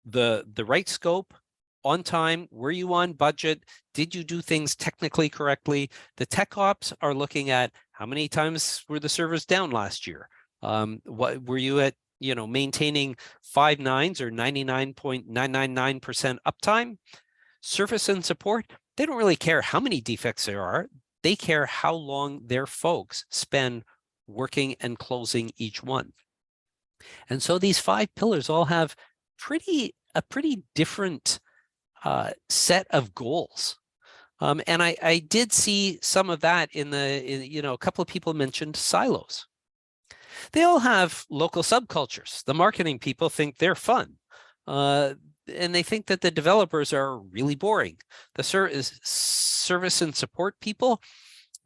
the right scope on time? Were you on budget? Did you do things technically correctly? The tech ops are looking at how many times were the servers down last year? What were you at, maintaining 5 nines or 99.999% uptime? Service and support, they don't really care how many defects there are. They care how long their folks spend working and closing each one. And so these 5 pillars all have a pretty different set of goals. And I did see some of that in a couple of people mentioned silos. They all have local subcultures. The marketing people think they're fun. And they think that the developers are really boring. The service and support people,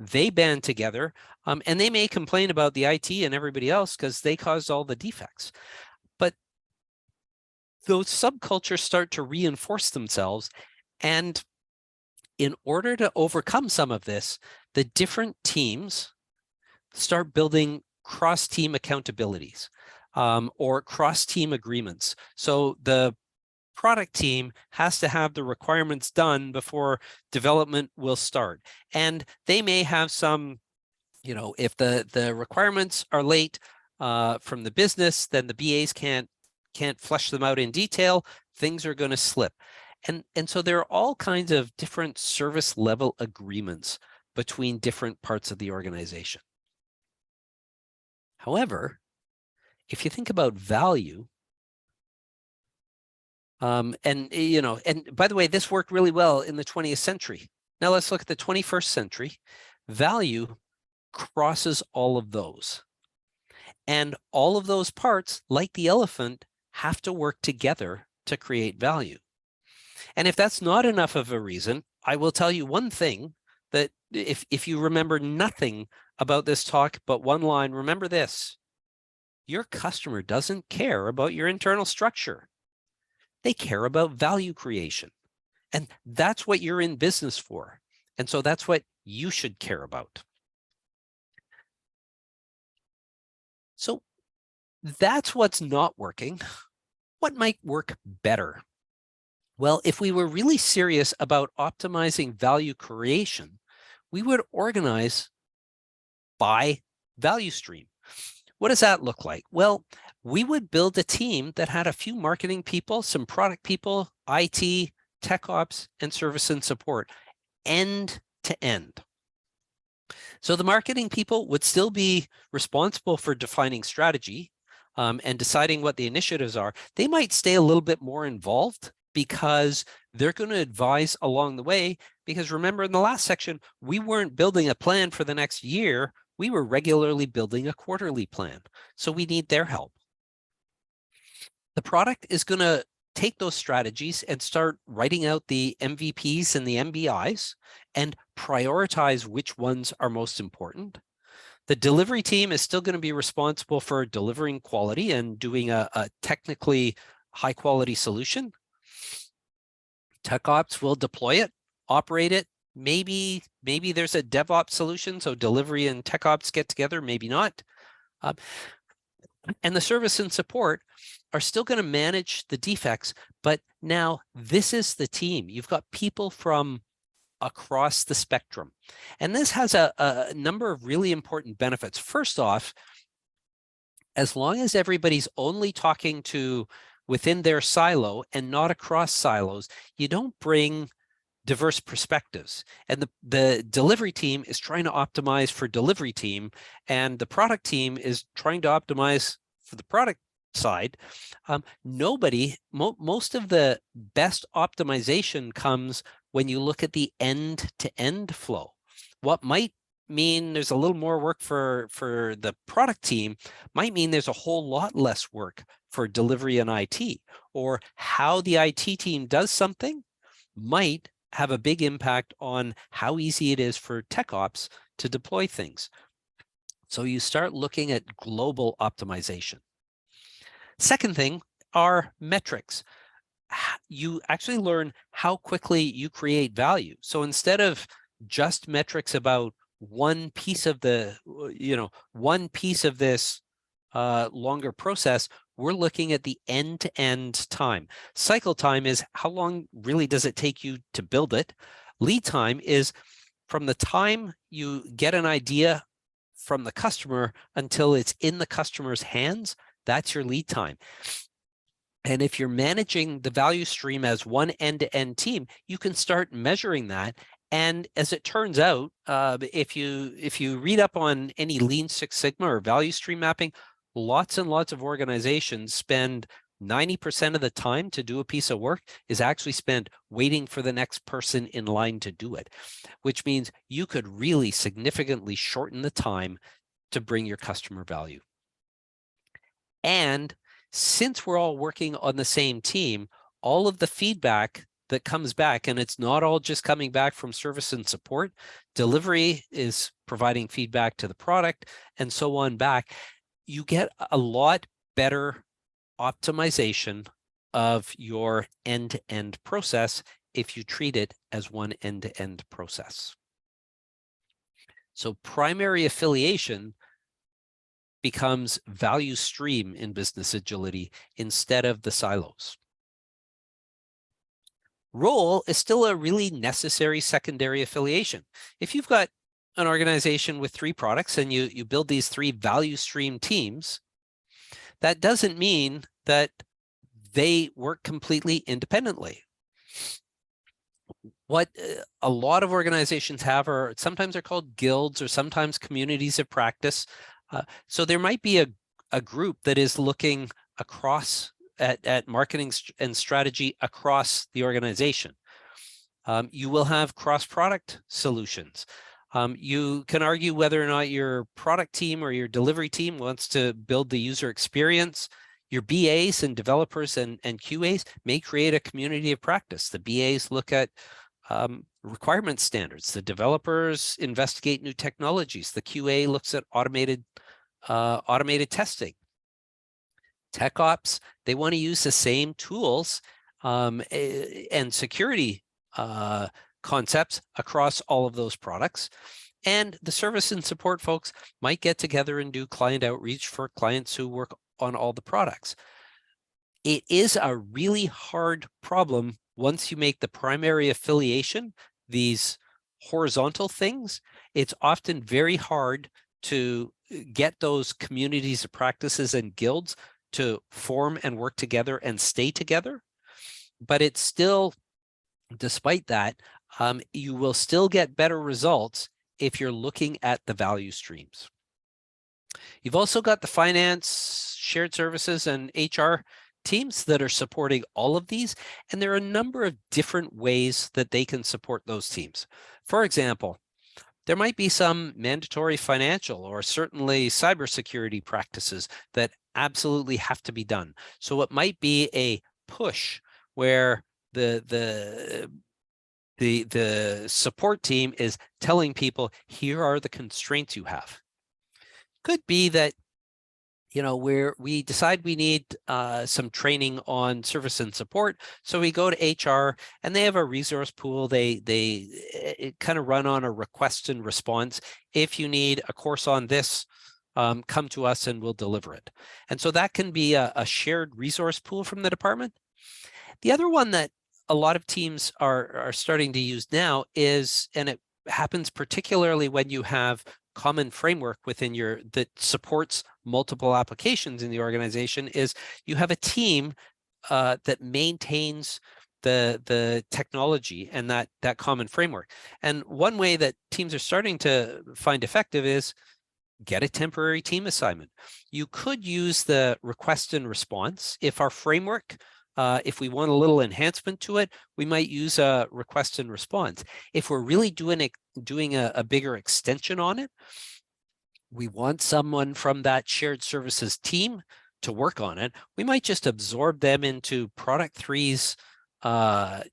they band together, and they may complain about the IT and everybody else because they caused all the defects. But those subcultures start to reinforce themselves, and in order to overcome some of this, the different teams start building cross-team accountabilities or cross-team agreements. So the product team has to have the requirements done before development will start. And they may have some, if the requirements are late from the business, then the BAs can't flesh them out in detail. Things are going to slip. And so there are all kinds of different service level agreements between different parts of the organization. However, if you think about value, and by the way, this worked really well in the 20th century. Now let's look at the 21st century. Value crosses all of those. And all of those parts, like the elephant, have to work together to create value. And if that's not enough of a reason, I will tell you one thing, that if you remember nothing about this talk but one line, remember this: your customer doesn't care about your internal structure. They care about value creation. And that's what you're in business for. And so that's what you should care about. So that's what's not working. What might work better? Well, if we were really serious about optimizing value creation, we would organize by value stream. What does that look like? Well, we would build a team that had a few marketing people, some product people, IT, tech ops, and service and support, end to end. So the marketing people would still be responsible for defining strategy and deciding what the initiatives are. They might stay a little bit more involved because they're going to advise along the way. Because remember, in the last section, we weren't building a plan for the next year. We were regularly building a quarterly plan. So we need their help. The product is going to take those strategies and start writing out the MVPs and the MBIs and prioritize which ones are most important. The delivery team is still going to be responsible for delivering quality and doing a technically high quality solution. Tech ops will deploy it, operate it. Maybe there's a DevOps solution, so delivery and tech ops get together, maybe not. And the service and support are still going to manage the defects, but now this is the team. You've got people from across the spectrum. And this has a number of really important benefits. First off, as long as everybody's only talking to within their silo and not across silos, you don't bring diverse perspectives. And the delivery team is trying to optimize for delivery team, and the product team is trying to optimize for the product side. Most of the best optimization comes when you look at the end-to-end flow. What might mean there's a little more work for the product team might mean there's a whole lot less work for delivery and IT, or how the IT team does something might have a big impact on how easy it is for tech ops to deploy things. So you start looking at global optimization. Second thing are metrics. You actually learn how quickly you create value. So instead of just metrics about one piece of the, one piece of this longer process, we're looking at the end-to-end time. Cycle time is how long really does it take you to build it. Lead time is from the time you get an idea from the customer until it's in the customer's hands. That's your lead time. And if you're managing the value stream as one end-to-end team, you can start measuring that. And as it turns out, if you read up on any Lean Six Sigma or value stream mapping, lots and lots of organizations spend 90% of the time to do a piece of work is actually spent waiting for the next person in line to do it, which means you could really significantly shorten the time to bring your customer value. And since we're all working on the same team, all of the feedback that comes back, and it's not all just coming back from service and support, delivery is providing feedback to the product and so on back. You get a lot better optimization of your end-to-end process if you treat it as one end-to-end process. So primary affiliation becomes value stream in business agility instead of the silos. Role is still a really necessary secondary affiliation. If you've got an organization with 3 products and you build these 3 value stream teams, that doesn't mean that they work completely independently. What a lot of organizations have are sometimes they're called guilds or sometimes communities of practice. So there might be a group that is looking across at marketing and strategy across the organization. You will have cross-product solutions. You can argue whether or not your product team or your delivery team wants to build the user experience. Your BAs and developers and QAs may create a community of practice. The BAs look at requirement standards. The developers investigate new technologies. The QA looks at automated testing. Tech ops, they want to use the same tools and security concepts across all of those products. And the service and support folks might get together and do client outreach for clients who work on all the products. It is a really hard problem once you make the primary affiliation these horizontal things. It's often very hard to get those communities of practices and guilds to form and work together and stay together. But it's still, despite that, you will still get better results if you're looking at the value streams. You've also got the finance, shared services, and HR teams that are supporting all of these, and there are a number of different ways that they can support those teams. For example, there might be some mandatory financial or certainly cybersecurity practices that absolutely have to be done. So it might be a push where the support team is telling people, here are the constraints you have. Could be that, you know, we decide we need some training on service and support, so we go to HR and they have a resource pool. They kind of run on a request and response. If you need a course on this, come to us and we'll deliver it. And so that can be a shared resource pool from the department. The other one that a lot of teams are starting to use now is, and it happens particularly when you have common framework within that supports multiple applications in the organization, is you have a team that maintains the technology and that common framework. And one way that teams are starting to find effective is get a temporary team assignment. You could use the request and response. If our framework, if we want a little enhancement to it, we might use a request and response. If we're really doing a bigger extension on it, we want someone from that shared services team to work on it, we might just absorb them into product 3's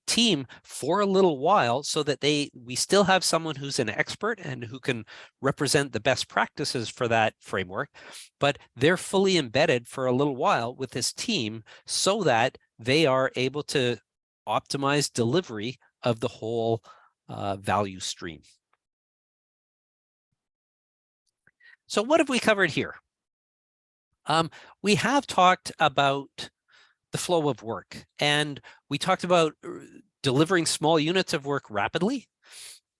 team for a little while, so that we still have someone who's an expert and who can represent the best practices for that framework, but they're fully embedded for a little while with this team so that they are able to optimize delivery of the whole value stream. So what have we covered here? We have talked about the flow of work, and we talked about delivering small units of work rapidly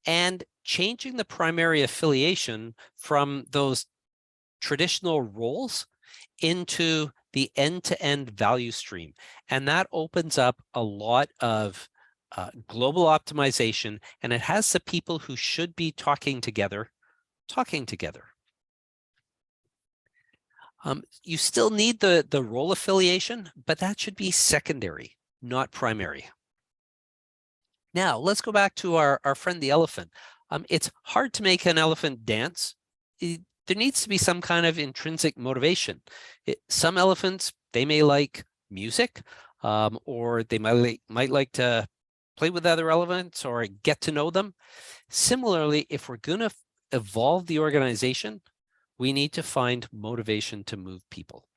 and changing the primary affiliation from those traditional roles into the end-to-end value stream. And that opens up a lot of global optimization, and it has the people who should be talking together. You still need the role affiliation, but that should be secondary, not primary. Now, let's go back to our friend the elephant. It's hard to make an elephant dance. There needs to be some kind of intrinsic motivation. Some elephants, they may like music, or they might like to play with other elephants or get to know them. Similarly, if we're going to evolve the organization, we need to find motivation to move people.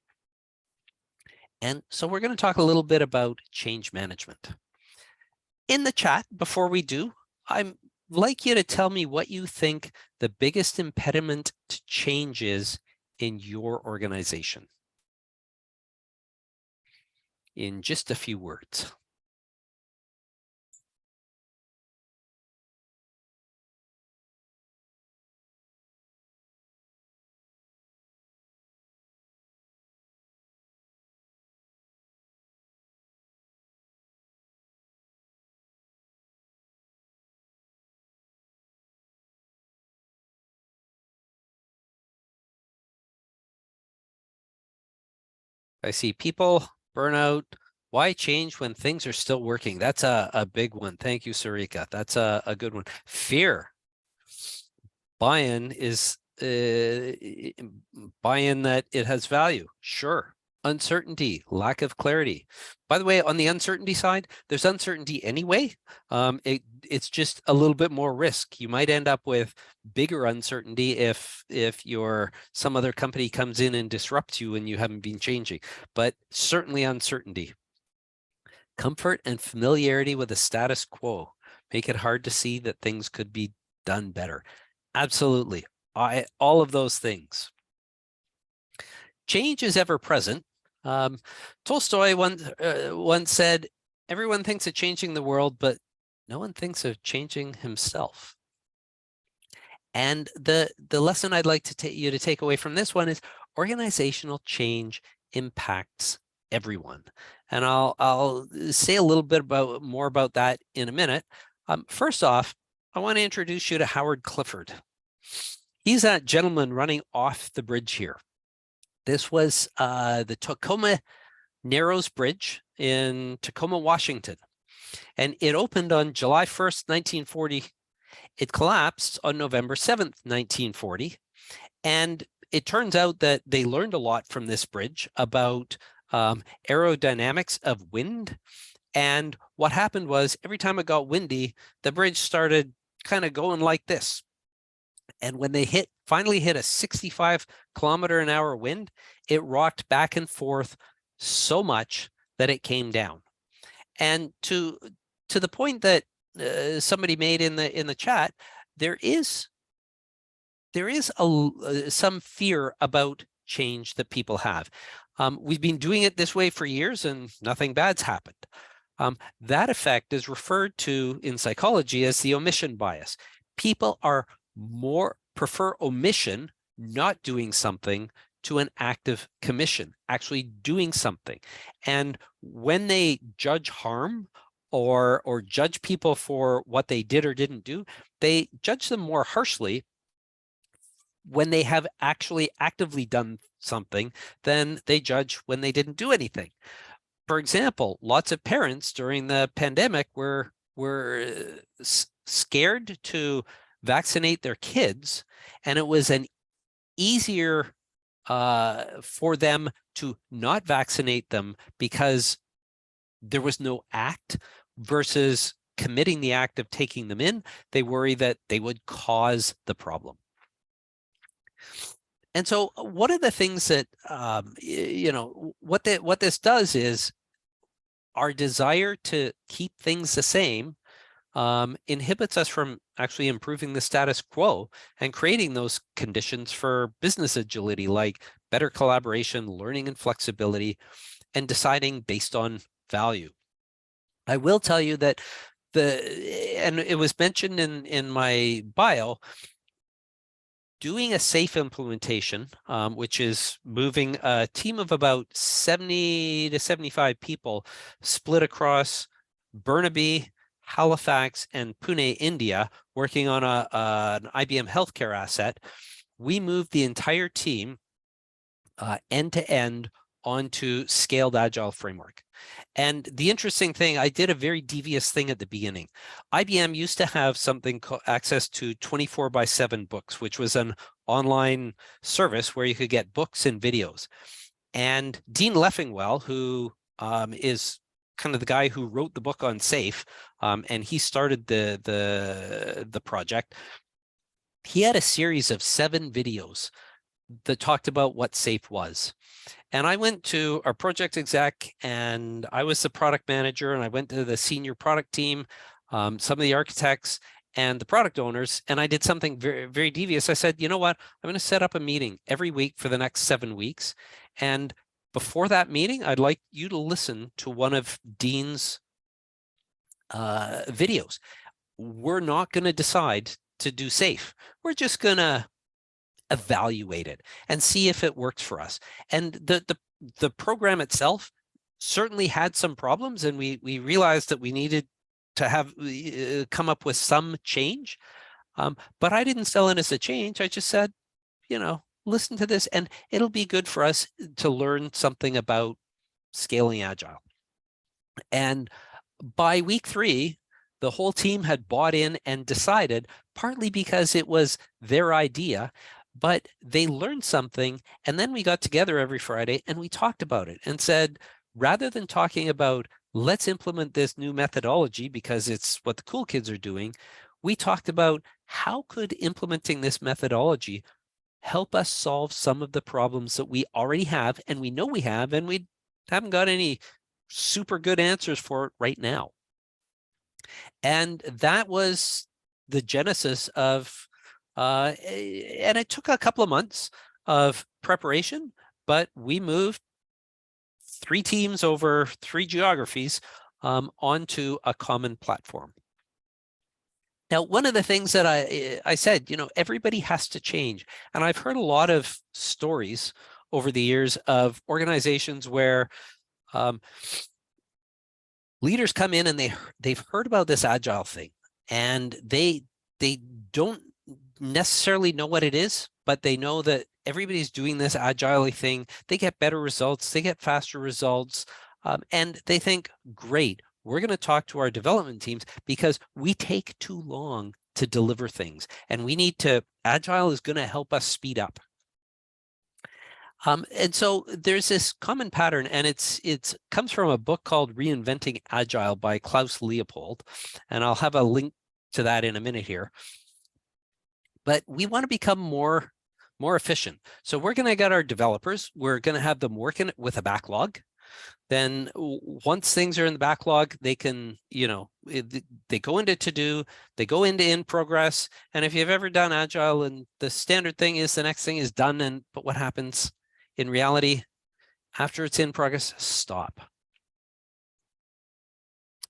And so we're going to talk a little bit about change management. In the chat, before we do, I'd like you to tell me what you think the biggest impediment to change is in your organization. In just a few words. I see people, burnout, why change when things are still working? That's a big one. Thank you, Sarika. That's a good one. Fear. Buy-in is buy-in that it has value. Sure. Uncertainty, lack of clarity. By the way, on the uncertainty side, there's uncertainty anyway. It's just a little bit more risk. You might end up with bigger uncertainty if some other company comes in and disrupts you and you haven't been changing, but certainly uncertainty. Comfort and familiarity with the status quo make it hard to see that things could be done better. Absolutely. All of those things. Change is ever present. Tolstoy once said, everyone thinks of changing the world, but no one thinks of changing himself. And the lesson I'd like to you to take away from this one is organizational change impacts everyone. And I'll say a little bit more about that in a minute. First off, I want to introduce you to Howard Clifford. He's that gentleman running off the bridge here. This was the Tacoma Narrows Bridge in Tacoma, Washington. And it opened on July 1st, 1940. It collapsed on November 7th, 1940. And it turns out that they learned a lot from this bridge about aerodynamics of wind. And what happened was every time it got windy, the bridge started kind of going like this. And when they finally hit a 65-kilometer-an-hour wind, it rocked back and forth so much that it came down. And to the point that somebody made in the chat, there is some fear about change that people have. We've been doing it this way for years and nothing bad's happened. That effect is referred to in psychology as the omission bias. People prefer omission, not doing something, to an active commission, actually doing something. And when they judge harm or judge people for what they did or didn't do, they judge them more harshly when they have actually actively done something than they judge when they didn't do anything. For example, lots of parents during the pandemic were scared to vaccinate their kids, and it was an easier for them to not vaccinate them because there was no act versus committing the act of taking them in. They worry that they would cause the problem. And so one of the things that, what this does is our desire to keep things the same inhibits us from actually improving the status quo and creating those conditions for business agility, like better collaboration, learning and flexibility, and deciding based on value. I will tell you that and it was mentioned in my bio, doing a SAFE implementation, which is moving a team of about 70 to 75 people split across Burnaby, Halifax, and Pune, India, working on an IBM healthcare asset. We moved the entire team end to end onto Scaled Agile Framework. And the interesting thing, I did a very devious thing at the beginning. IBM used to have something called access to 24/7 books, which was an online service where you could get books and videos. And Dean Leffingwell, who is kind of the guy who wrote the book on SAFE, and he started the project, he had a series of 7 videos that talked about what SAFE was. And I went to our project exec, and I was the product manager, and I went to the senior product team, some of the architects and the product owners, and I did something very, very devious. I said, you know what, I'm going to set up a meeting every week for the next 7 weeks. And before that meeting, I'd like you to listen to one of Dean's videos. We're not going to decide to do SAFE. We're just going to evaluate it and see if it works for us. And the program itself certainly had some problems, and we realized that we needed to have come up with some change. But I didn't sell it as a change. I just said, listen to this, and it'll be good for us to learn something about scaling Agile. And by week 3, the whole team had bought in and decided, partly because it was their idea, but they learned something. And then we got together every Friday and we talked about it and said, rather than talking about, let's implement this new methodology because it's what the cool kids are doing, we talked about how could implementing this methodology help us solve some of the problems that we already have, and we know we have, and we haven't got any super good answers for it right now. And that was the genesis of, and it took a couple of months of preparation, but we moved 3 teams over 3 geographies onto a common platform. Now, one of the things that I said, everybody has to change. And I've heard a lot of stories over the years of organizations where leaders come in and they've heard about this agile thing, and they don't necessarily know what it is, but they know that everybody's doing this agile thing. They get better results, they get faster results, and they think, great, we're going to talk to our development teams because we take too long to deliver things, and we need to, agile is going to help us speed up. And so there's this common pattern, and it comes from a book called Reinventing Agile by Klaus Leopold, and I'll have a link to that in a minute here. But we want to become more efficient. So we're going to get our developers, we're going to have them working with a backlog. Then once things are in the backlog, they can, they go into to-do, they go into in progress. And if you've ever done agile, and the standard thing is the next thing is done, but what happens in reality after it's in progress? Stop.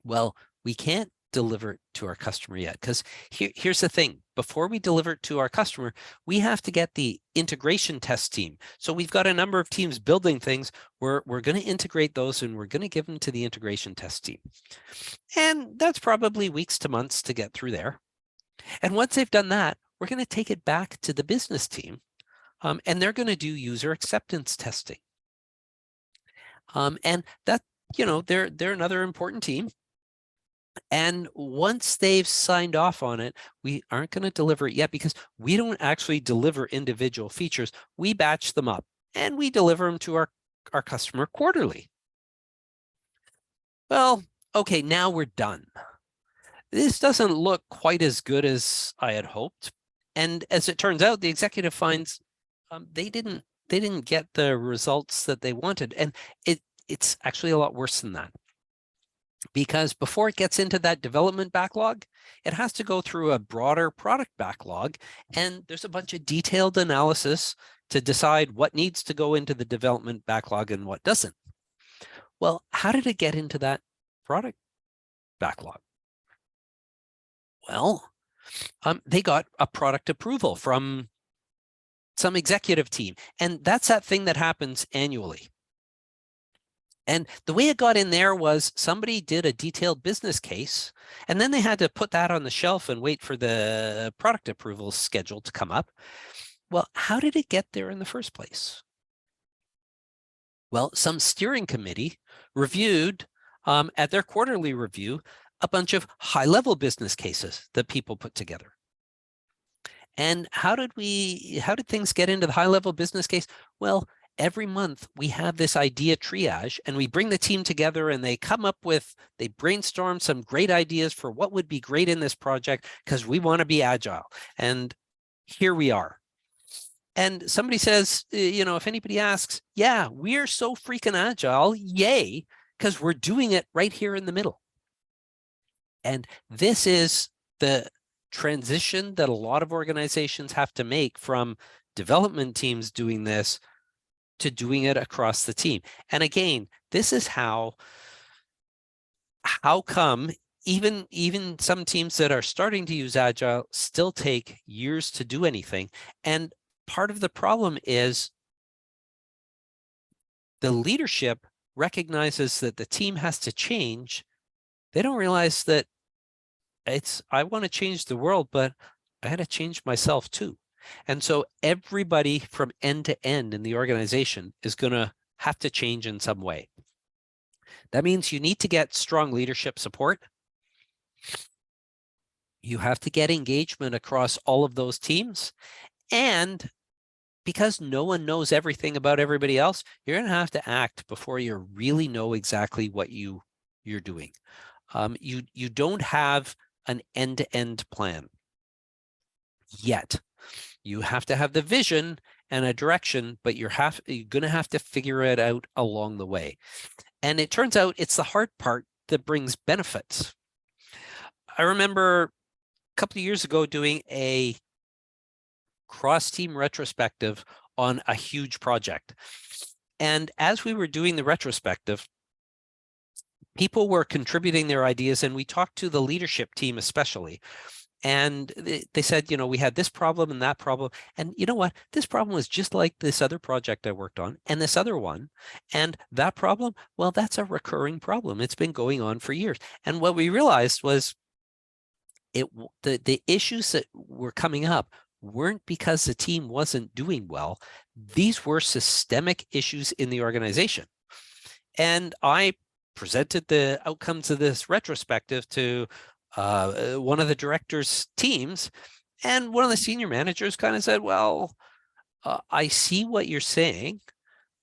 Well, we can't deliver it to our customer yet, because here's the thing. Before we deliver it to our customer, we have to get the integration test team. So we've got a number of teams building things. We're going to integrate those, and we're going to give them to the integration test team. And that's probably weeks to months to get through there. And once they've done that, we're going to take it back to the business team, and they're going to do user acceptance testing. And that, they're another important team. And once they've signed off on it, we aren't going to deliver it yet, because we don't actually deliver individual features. We batch them up and we deliver them to our customer quarterly. Well, okay, now we're done. This doesn't look quite as good as I had hoped. And as it turns out, the executive finds they didn't get the results that they wanted. And it's actually a lot worse than that. Because before it gets into that development backlog, it has to go through a broader product backlog, and there's a bunch of detailed analysis to decide what needs to go into the development backlog and what doesn't. Well, how did it get into that product backlog? Well, they got a product approval from some executive team, and that's that thing that happens annually. And the way it got in there was somebody did a detailed business case, and then they had to put that on the shelf and wait for the product approval schedule to come up. Well, how did it get there in the first place? Well, some steering committee reviewed at their quarterly review a bunch of high-level business cases that people put together. And how did things get into the high-level business case? Well, every month we have this idea triage, and we bring the team together, and they brainstorm some great ideas for what would be great in this project, because we want to be agile. And here we are. And somebody says, if anybody asks, yeah, we're so freaking agile, yay, because we're doing it right here in the middle. And this is the transition that a lot of organizations have to make from development teams doing this to doing it across the team. And again, this is how come even some teams that are starting to use Agile still take years to do anything. And part of the problem is the leadership recognizes that the team has to change. They don't realize that I want to change the world, but I had to change myself too. And so everybody from end to end in the organization is going to have to change in some way. That means you need to get strong leadership support. You have to get engagement across all of those teams. And because no one knows everything about everybody else, you're going to have to act before you really know exactly what you're doing. You don't have an end-to-end plan yet. You have to have the vision and a direction, but you're going to have to figure it out along the way. And it turns out it's the hard part that brings benefits. I remember a couple of years ago doing a cross-team retrospective on a huge project. And as we were doing the retrospective, people were contributing their ideas, and we talked to the leadership team especially. And they said, you know, we had this problem and that problem. And you know what? This problem was just like this other project I worked on and this other one. And that problem, well, that's a recurring problem. It's been going on for years. And what we realized was the issues that were coming up weren't because the team wasn't doing well. These were systemic issues in the organization. And I presented the outcomes of this retrospective to one of the director's teams, and one of the senior managers kind of said, well, I see what you're saying,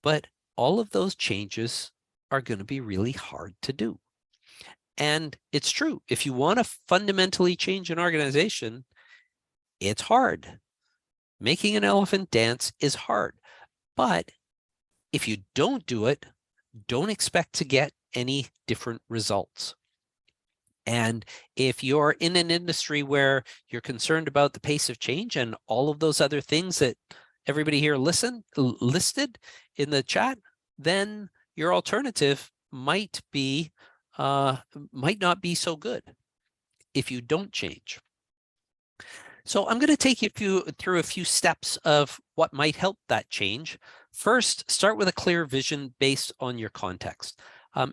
but all of those changes are going to be really hard to do. And it's true. If you want to fundamentally change an organization, it's hard. Making an elephant dance is hard. But if you don't do it, don't expect to get any different results. And if you're in an industry where you're concerned about the pace of change and all of those other things that everybody here listed in the chat, then your alternative might not be so good if you don't change. So I'm going to take you through a few steps of what might help that change. First, start with a clear vision based on your context.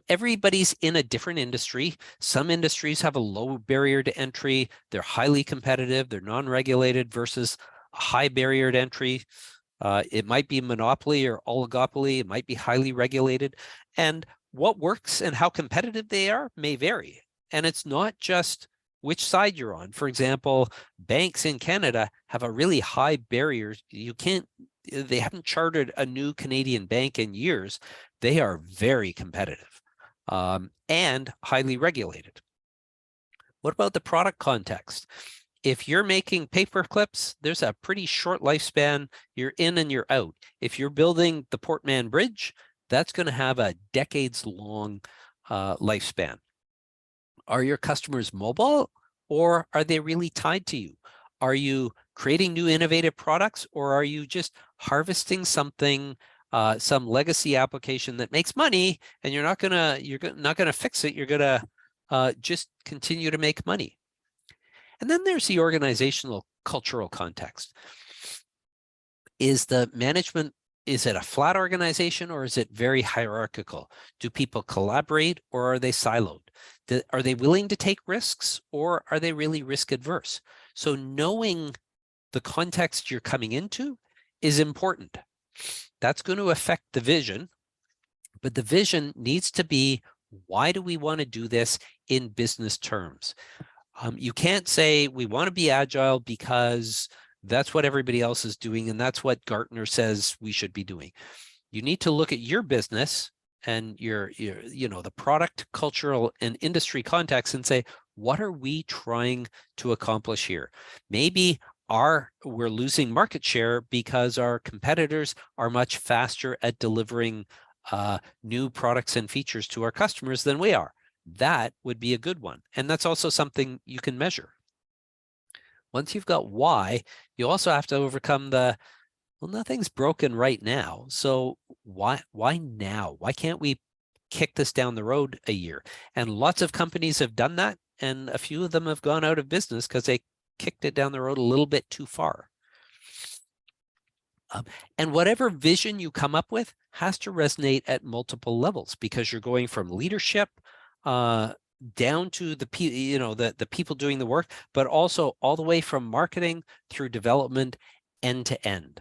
Everybody's in a different industry. Some industries have a low barrier to entry. They're highly competitive. They're non-regulated versus a high barrier to entry. It might be monopoly or oligopoly. It might be highly regulated. And what works and how competitive they are may vary. And it's not just which side you're on. For example, banks in Canada have a really high barrier. They haven't chartered a new Canadian bank in years. They are very competitive and highly regulated. What about the product context? If you're making paper clips, there's a pretty short lifespan. You're in and you're out. If you're building the Port Mann Bridge, that's going to have a decades-long lifespan. Are your customers mobile, or are they really tied to you? Are you creating new innovative products, or are you just harvesting something, some legacy application that makes money, and you're not gonna fix it? You're gonna just continue to make money. And then there's the organizational cultural context. Is the management, is it a flat organization, or is it very hierarchical? Do people collaborate, or are they siloed? Are they willing to take risks, or are they really risk adverse? So knowing the context you're coming into is important. That's going to affect the vision, but the vision needs to be, why do we want to do this in business terms? You can't say we want to be agile because that's what everybody else is doing, and that's what Gartner says we should be doing. You need to look at your business and your the product, cultural, and industry context and say, what are we trying to accomplish here? Maybe we're losing market share because our competitors are much faster at delivering new products and features to our customers than we are. That would be a good one. And that's also something you can measure. Once you've got why, you also have to overcome well, nothing's broken right now. So why now? Why can't we kick this down the road a year? And lots of companies have done that, and a few of them have gone out of business because they kicked it down the road a little bit too far. And whatever vision you come up with has to resonate at multiple levels, because you're going from leadership down to the people doing the work, but also all the way from marketing through development, end to end.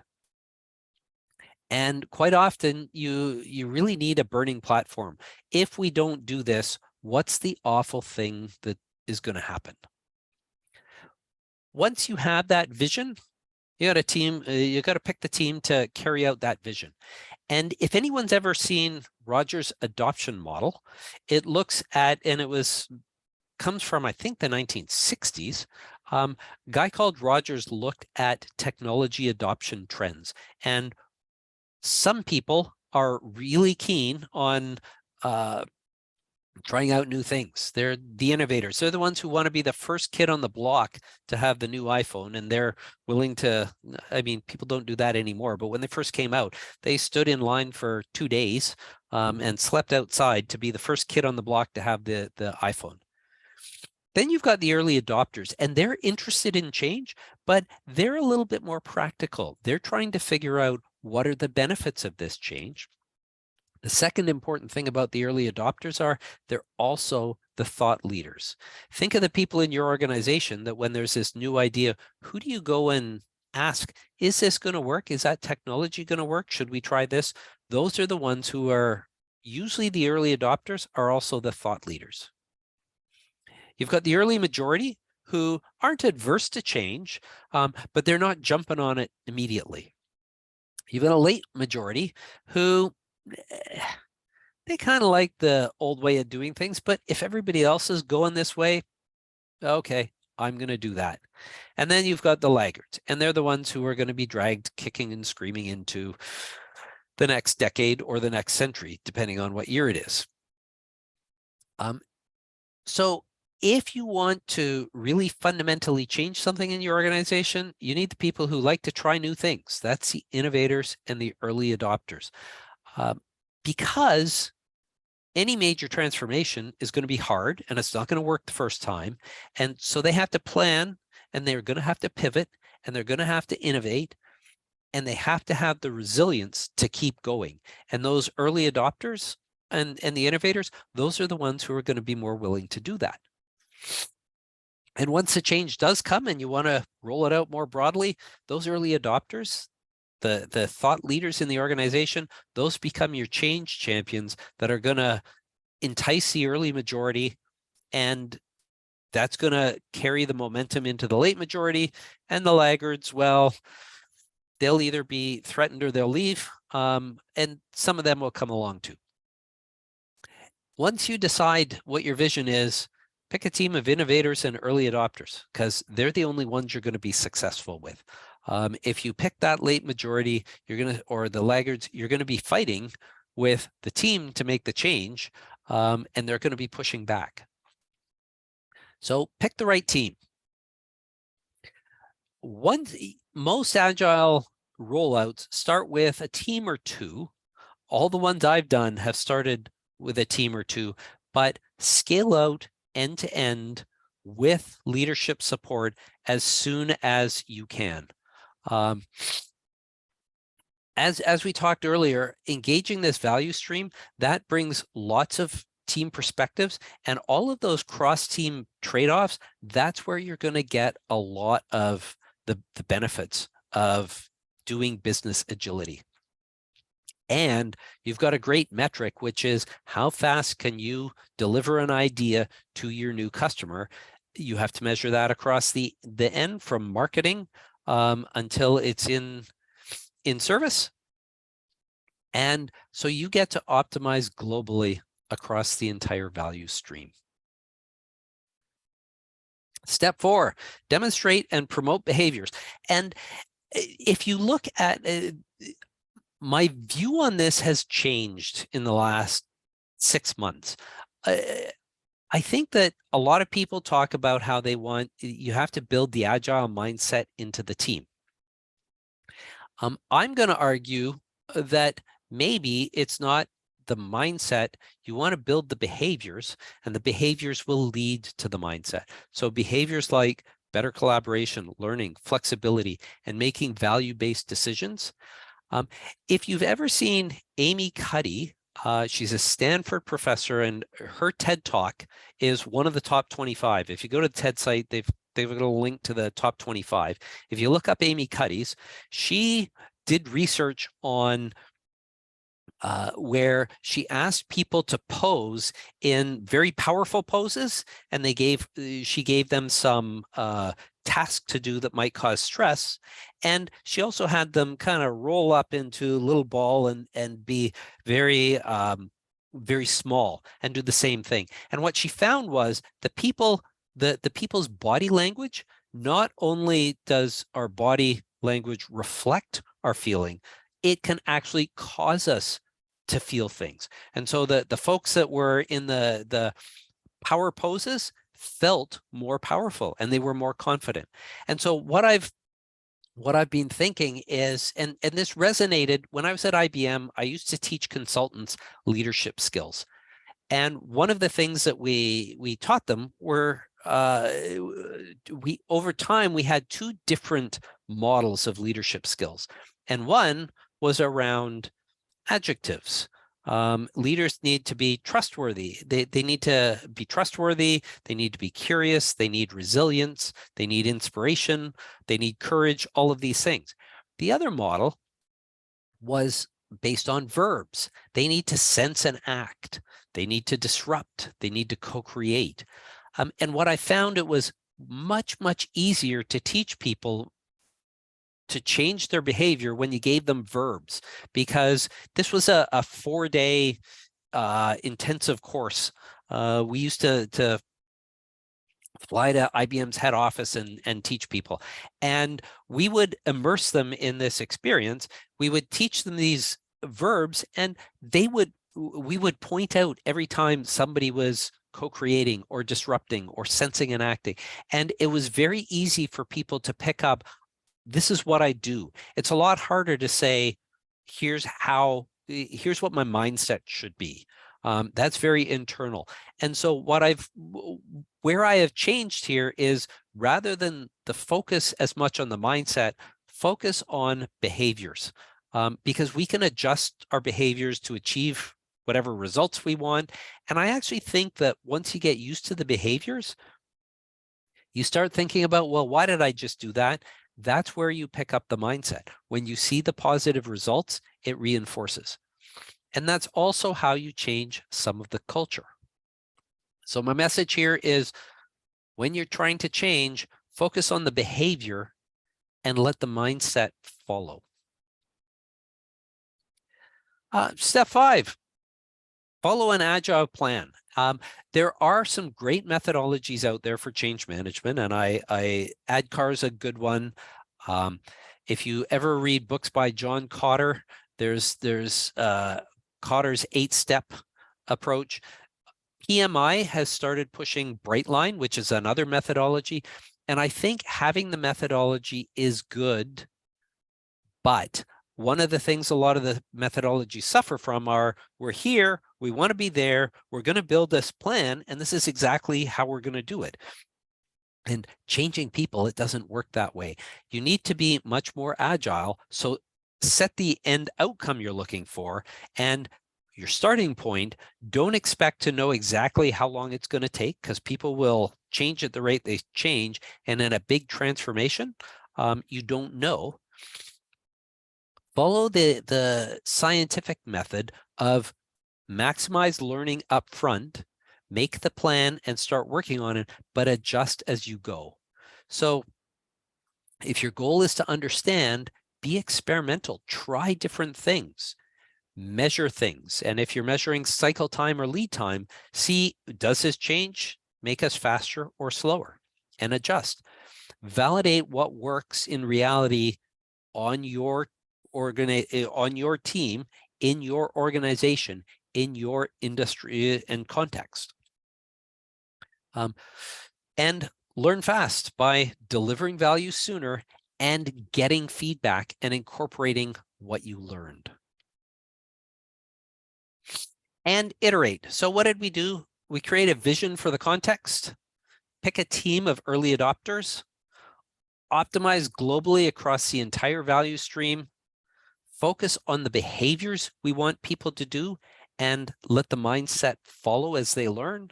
And quite often you really need a burning platform. If we don't do this, what's the awful thing that is going to happen? once you have that vision, you got a team, you got to pick the team to carry out that vision. And if anyone's ever seen Rogers' adoption model, it looks at, and comes from, I think, the 1960s. A guy called Rogers looked at technology adoption trends, and some people are really keen on trying out new things. They're the innovators. They're the ones who want to be the first kid on the block to have the new iPhone, and they're willing to, I mean, people don't do that anymore, but when they first came out, they stood in line for 2 days and slept outside to be the first kid on the block to have the iPhone. Then you've got the early adopters, and they're interested in change, but they're a little bit more practical. They're trying to figure out what are the benefits of this change. The second important thing about the early adopters are they're also the thought leaders. Think of the people in your organization that when there's this new idea, who do you go and ask, is this going to work? Is that technology going to work? Should we try this? Those are the ones who are usually the early adopters, are also the thought leaders. You've got the early majority who aren't adverse to change, but they're not jumping on it immediately. You've got a late majority who they kind of like the old way of doing things, but if everybody else is going this way, okay, I'm going to do that. And then you've got the laggards, and they're the ones who are going to be dragged kicking and screaming into the next decade or the next century, depending on what year it is. So if you want to really fundamentally change something in your organization, you need the people who like to try new things. That's the innovators and the early adopters. Because any major transformation is going to be hard and it's not going to work the first time. And so they have to plan, and they're going to have to pivot, and they're going to have to innovate, and they have to have the resilience to keep going. And those early adopters and the innovators, those are the ones who are going to be more willing to do that. And once the change does come and you want to roll it out more broadly, those early adopters, the thought leaders in the organization, those become your change champions that are going to entice the early majority, and that's going to carry the momentum into the late majority. And the laggards, well, they'll either be threatened or they'll leave, and some of them will come along too. Once you decide what your vision is, pick a team of innovators and early adopters, because they're the only ones you're going to be successful with. If you pick that late majority, or the laggards, you're going to be fighting with the team to make the change, and they're going to be pushing back. So pick the right team. Most agile rollouts start with a team or two. All the ones I've done have started with a team or two, but scale out end to end with leadership support as soon as you can. As we talked earlier, engaging this value stream, that brings lots of team perspectives, and all of those cross-team trade-offs, that's where you're going to get a lot of the benefits of doing business agility. And you've got a great metric, which is how fast can you deliver an idea to your new customer? You have to measure that across the end, from marketing until it's in service. And so you get to optimize globally across the entire value stream. Step 4, demonstrate and promote behaviors. And if you look at my view on this has changed in the last 6 months. I think that a lot of people talk about how you have to build the agile mindset into the team. I'm going to argue that maybe it's not the mindset. You want to build the behaviors, and the behaviors will lead to the mindset. So behaviors like better collaboration, learning, flexibility, and making value-based decisions. If you've ever seen Amy Cuddy, she's a Stanford professor, and her TED Talk is one of the top 25. If you go to the TED site, they've got a link to the top 25. If you look up Amy Cuddy's, she did research on where she asked people to pose in very powerful poses, and she gave them some task to do that might cause stress. And she also had them kind of roll up into a little ball and be very, very small and do the same thing. And what she found was the people's body language, not only does our body language reflect our feeling, it can actually cause us to feel things. And so the folks that were in the power poses felt more powerful and they were more confident. And so what I've been thinking is, and this resonated when I was at IBM, I used to teach consultants leadership skills. And one of the things that we taught them were, over time, we had two different models of leadership skills. And one was around adjectives. Leaders need to be trustworthy. They need to be trustworthy. They need to be curious. They need resilience. They need inspiration. They need courage, all of these things. The other model was based on verbs. They need to sense and act. They need to disrupt. They need to co-create. And what I found, it was much, much easier to teach people to change their behavior when you gave them verbs, because this was a 4-day intensive course. We used to fly to IBM's head office and teach people. And we would immerse them in this experience. We would teach them these verbs, and we would point out every time somebody was co-creating or disrupting or sensing and acting. And it was very easy for people to pick up, this is what I do. It's a lot harder to say, here's what my mindset should be. That's very internal. And so where I have changed here is, rather than the focus as much on the mindset, focus on behaviors, because we can adjust our behaviors to achieve whatever results we want. And I actually think that once you get used to the behaviors, you start thinking about, well, why did I just do that? That's where you pick up the mindset. When you see the positive results, it reinforces. And that's also how you change some of the culture. So my message here is, when you're trying to change, focus on the behavior and let the mindset follow. Step 5, follow an agile plan. There are some great methodologies out there for change management, and ADKAR is a good one. If you ever read books by John Kotter, there's Kotter's 8-step approach. PMI has started pushing Brightline, which is another methodology. And I think having the methodology is good, but one of the things a lot of the methodologies suffer from are, we're here, we want to be there, we're going to build this plan, and this is exactly how we're going to do it. And changing people, it doesn't work that way. You need to be much more agile. So set the end outcome you're looking for, and your starting point. Don't expect to know exactly how long it's going to take, because people will change at the rate they change. And in a big transformation, you don't know. Follow the scientific method of maximize learning up front, make the plan and start working on it, but adjust as you go. So if your goal is to understand, be experimental, try different things, measure things. And if you're measuring cycle time or lead time, see, does this change make us faster or slower, and adjust. Validate what works in reality on your team, in your organization, in your industry and context. And learn fast by delivering value sooner and getting feedback and incorporating what you learned. And iterate. So what did we do? We create a vision for the context, pick a team of early adopters, optimize globally across the entire value stream, focus on the behaviors we want people to do, and let the mindset follow as they learn.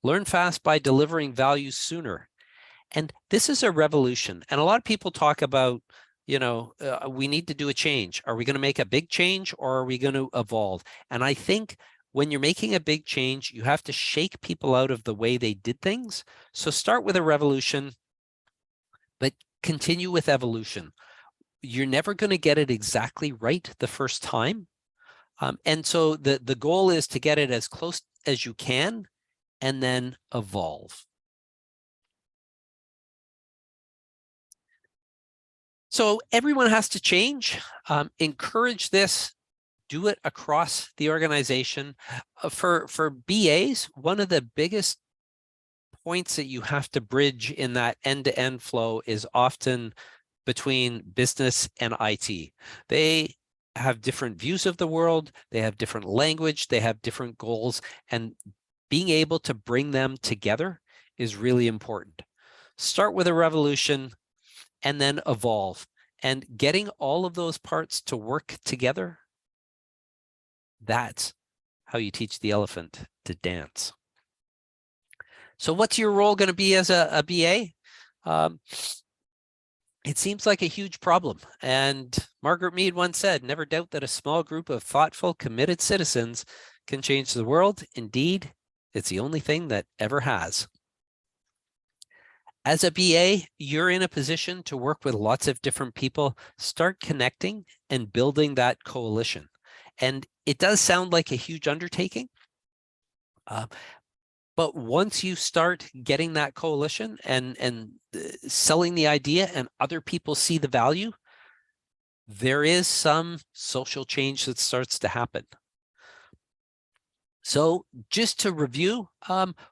Learn fast by delivering value sooner. And this is a revolution. And a lot of people talk about, we need to do a change. Are we going to make a big change, or are we going to evolve? And I think when you're making a big change, you have to shake people out of the way they did things. So start with a revolution, but continue with evolution. You're never going to get it exactly right the first time. And so the goal is to get it as close as you can and then evolve. So everyone has to change. Encourage this. Do it across the organization. For BAs, one of the biggest points that you have to bridge in that end-to-end flow is often between business and IT. They have different views of the world, they have different language, they have different goals, and being able to bring them together is really important. Start with a revolution and then evolve. And getting all of those parts to work together, that's how you teach the elephant to dance. So what's your role going to be as a BA? It seems like a huge problem. And Margaret Mead once said, never doubt that a small group of thoughtful, committed citizens can change the world. Indeed, it's the only thing that ever has. As a BA, you're in a position to work with lots of different people. Start connecting and building that coalition. And it does sound like a huge undertaking. But once you start getting that coalition and selling the idea and other people see the value, there is some social change that starts to happen. So just to review,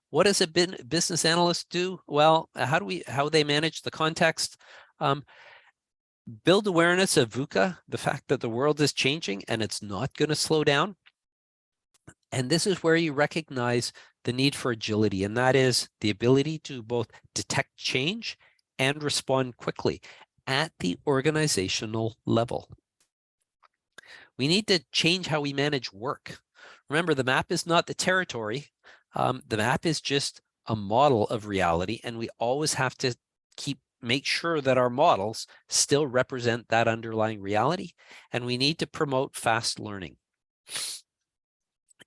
what does a business analyst do? Well, how they manage the context? Build awareness of VUCA, the fact that the world is changing and it's not going to slow down. And this is where you recognize the need for agility, and that is the ability to both detect change and respond quickly at the organizational level. We need to change how we manage work. Remember, the map is not the territory. The map is just a model of reality, and we always have to make sure that our models still represent that underlying reality, and we need to promote fast learning.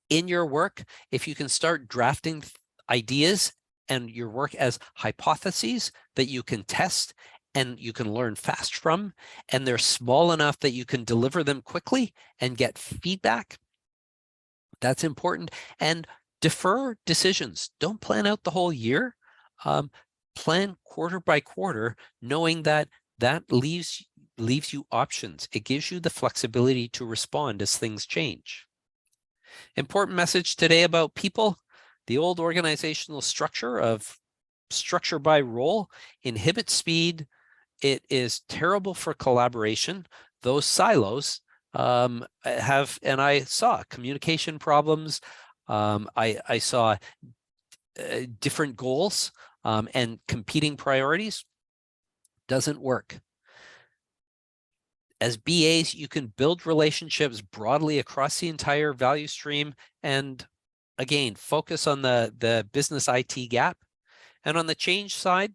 In your work, if you can start drafting ideas and your work as hypotheses that you can test and you can learn fast from, and they're small enough that you can deliver them quickly and get feedback, that's important. And defer decisions. Don't plan out the whole year. Plan quarter by quarter, knowing that leaves you options. It gives you the flexibility to respond as things change. Important message today about people. The old organizational structure of structure by role inhibits speed. It is terrible for collaboration. Those silos and I saw communication problems. I saw different goals and competing priorities. Doesn't work. As BAs, you can build relationships broadly across the entire value stream and, again, focus on the business IT gap. And on the change side,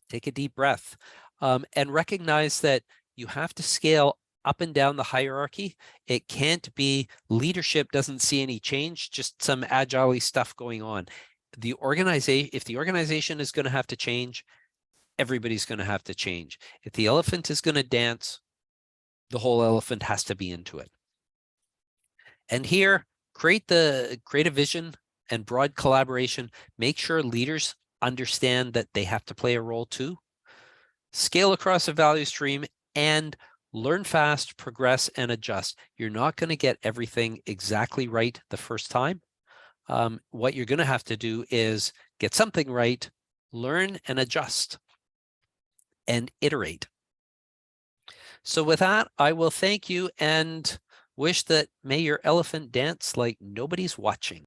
take a deep breath and recognize that you have to scale up and down the hierarchy. It can't be leadership doesn't see any change, just some agile stuff going on. If the organization is going to have to change, everybody's going to have to change. If the elephant is going to dance, the whole elephant has to be into it. And here, create a vision and broad collaboration. Make sure leaders understand that they have to play a role too. Scale across a value stream and learn fast, progress, and adjust. You're not going to get everything exactly right the first time. What you're going to have to do is get something right, learn and adjust, and iterate. So with that, I will thank you and wish that may your elephant dance like nobody's watching.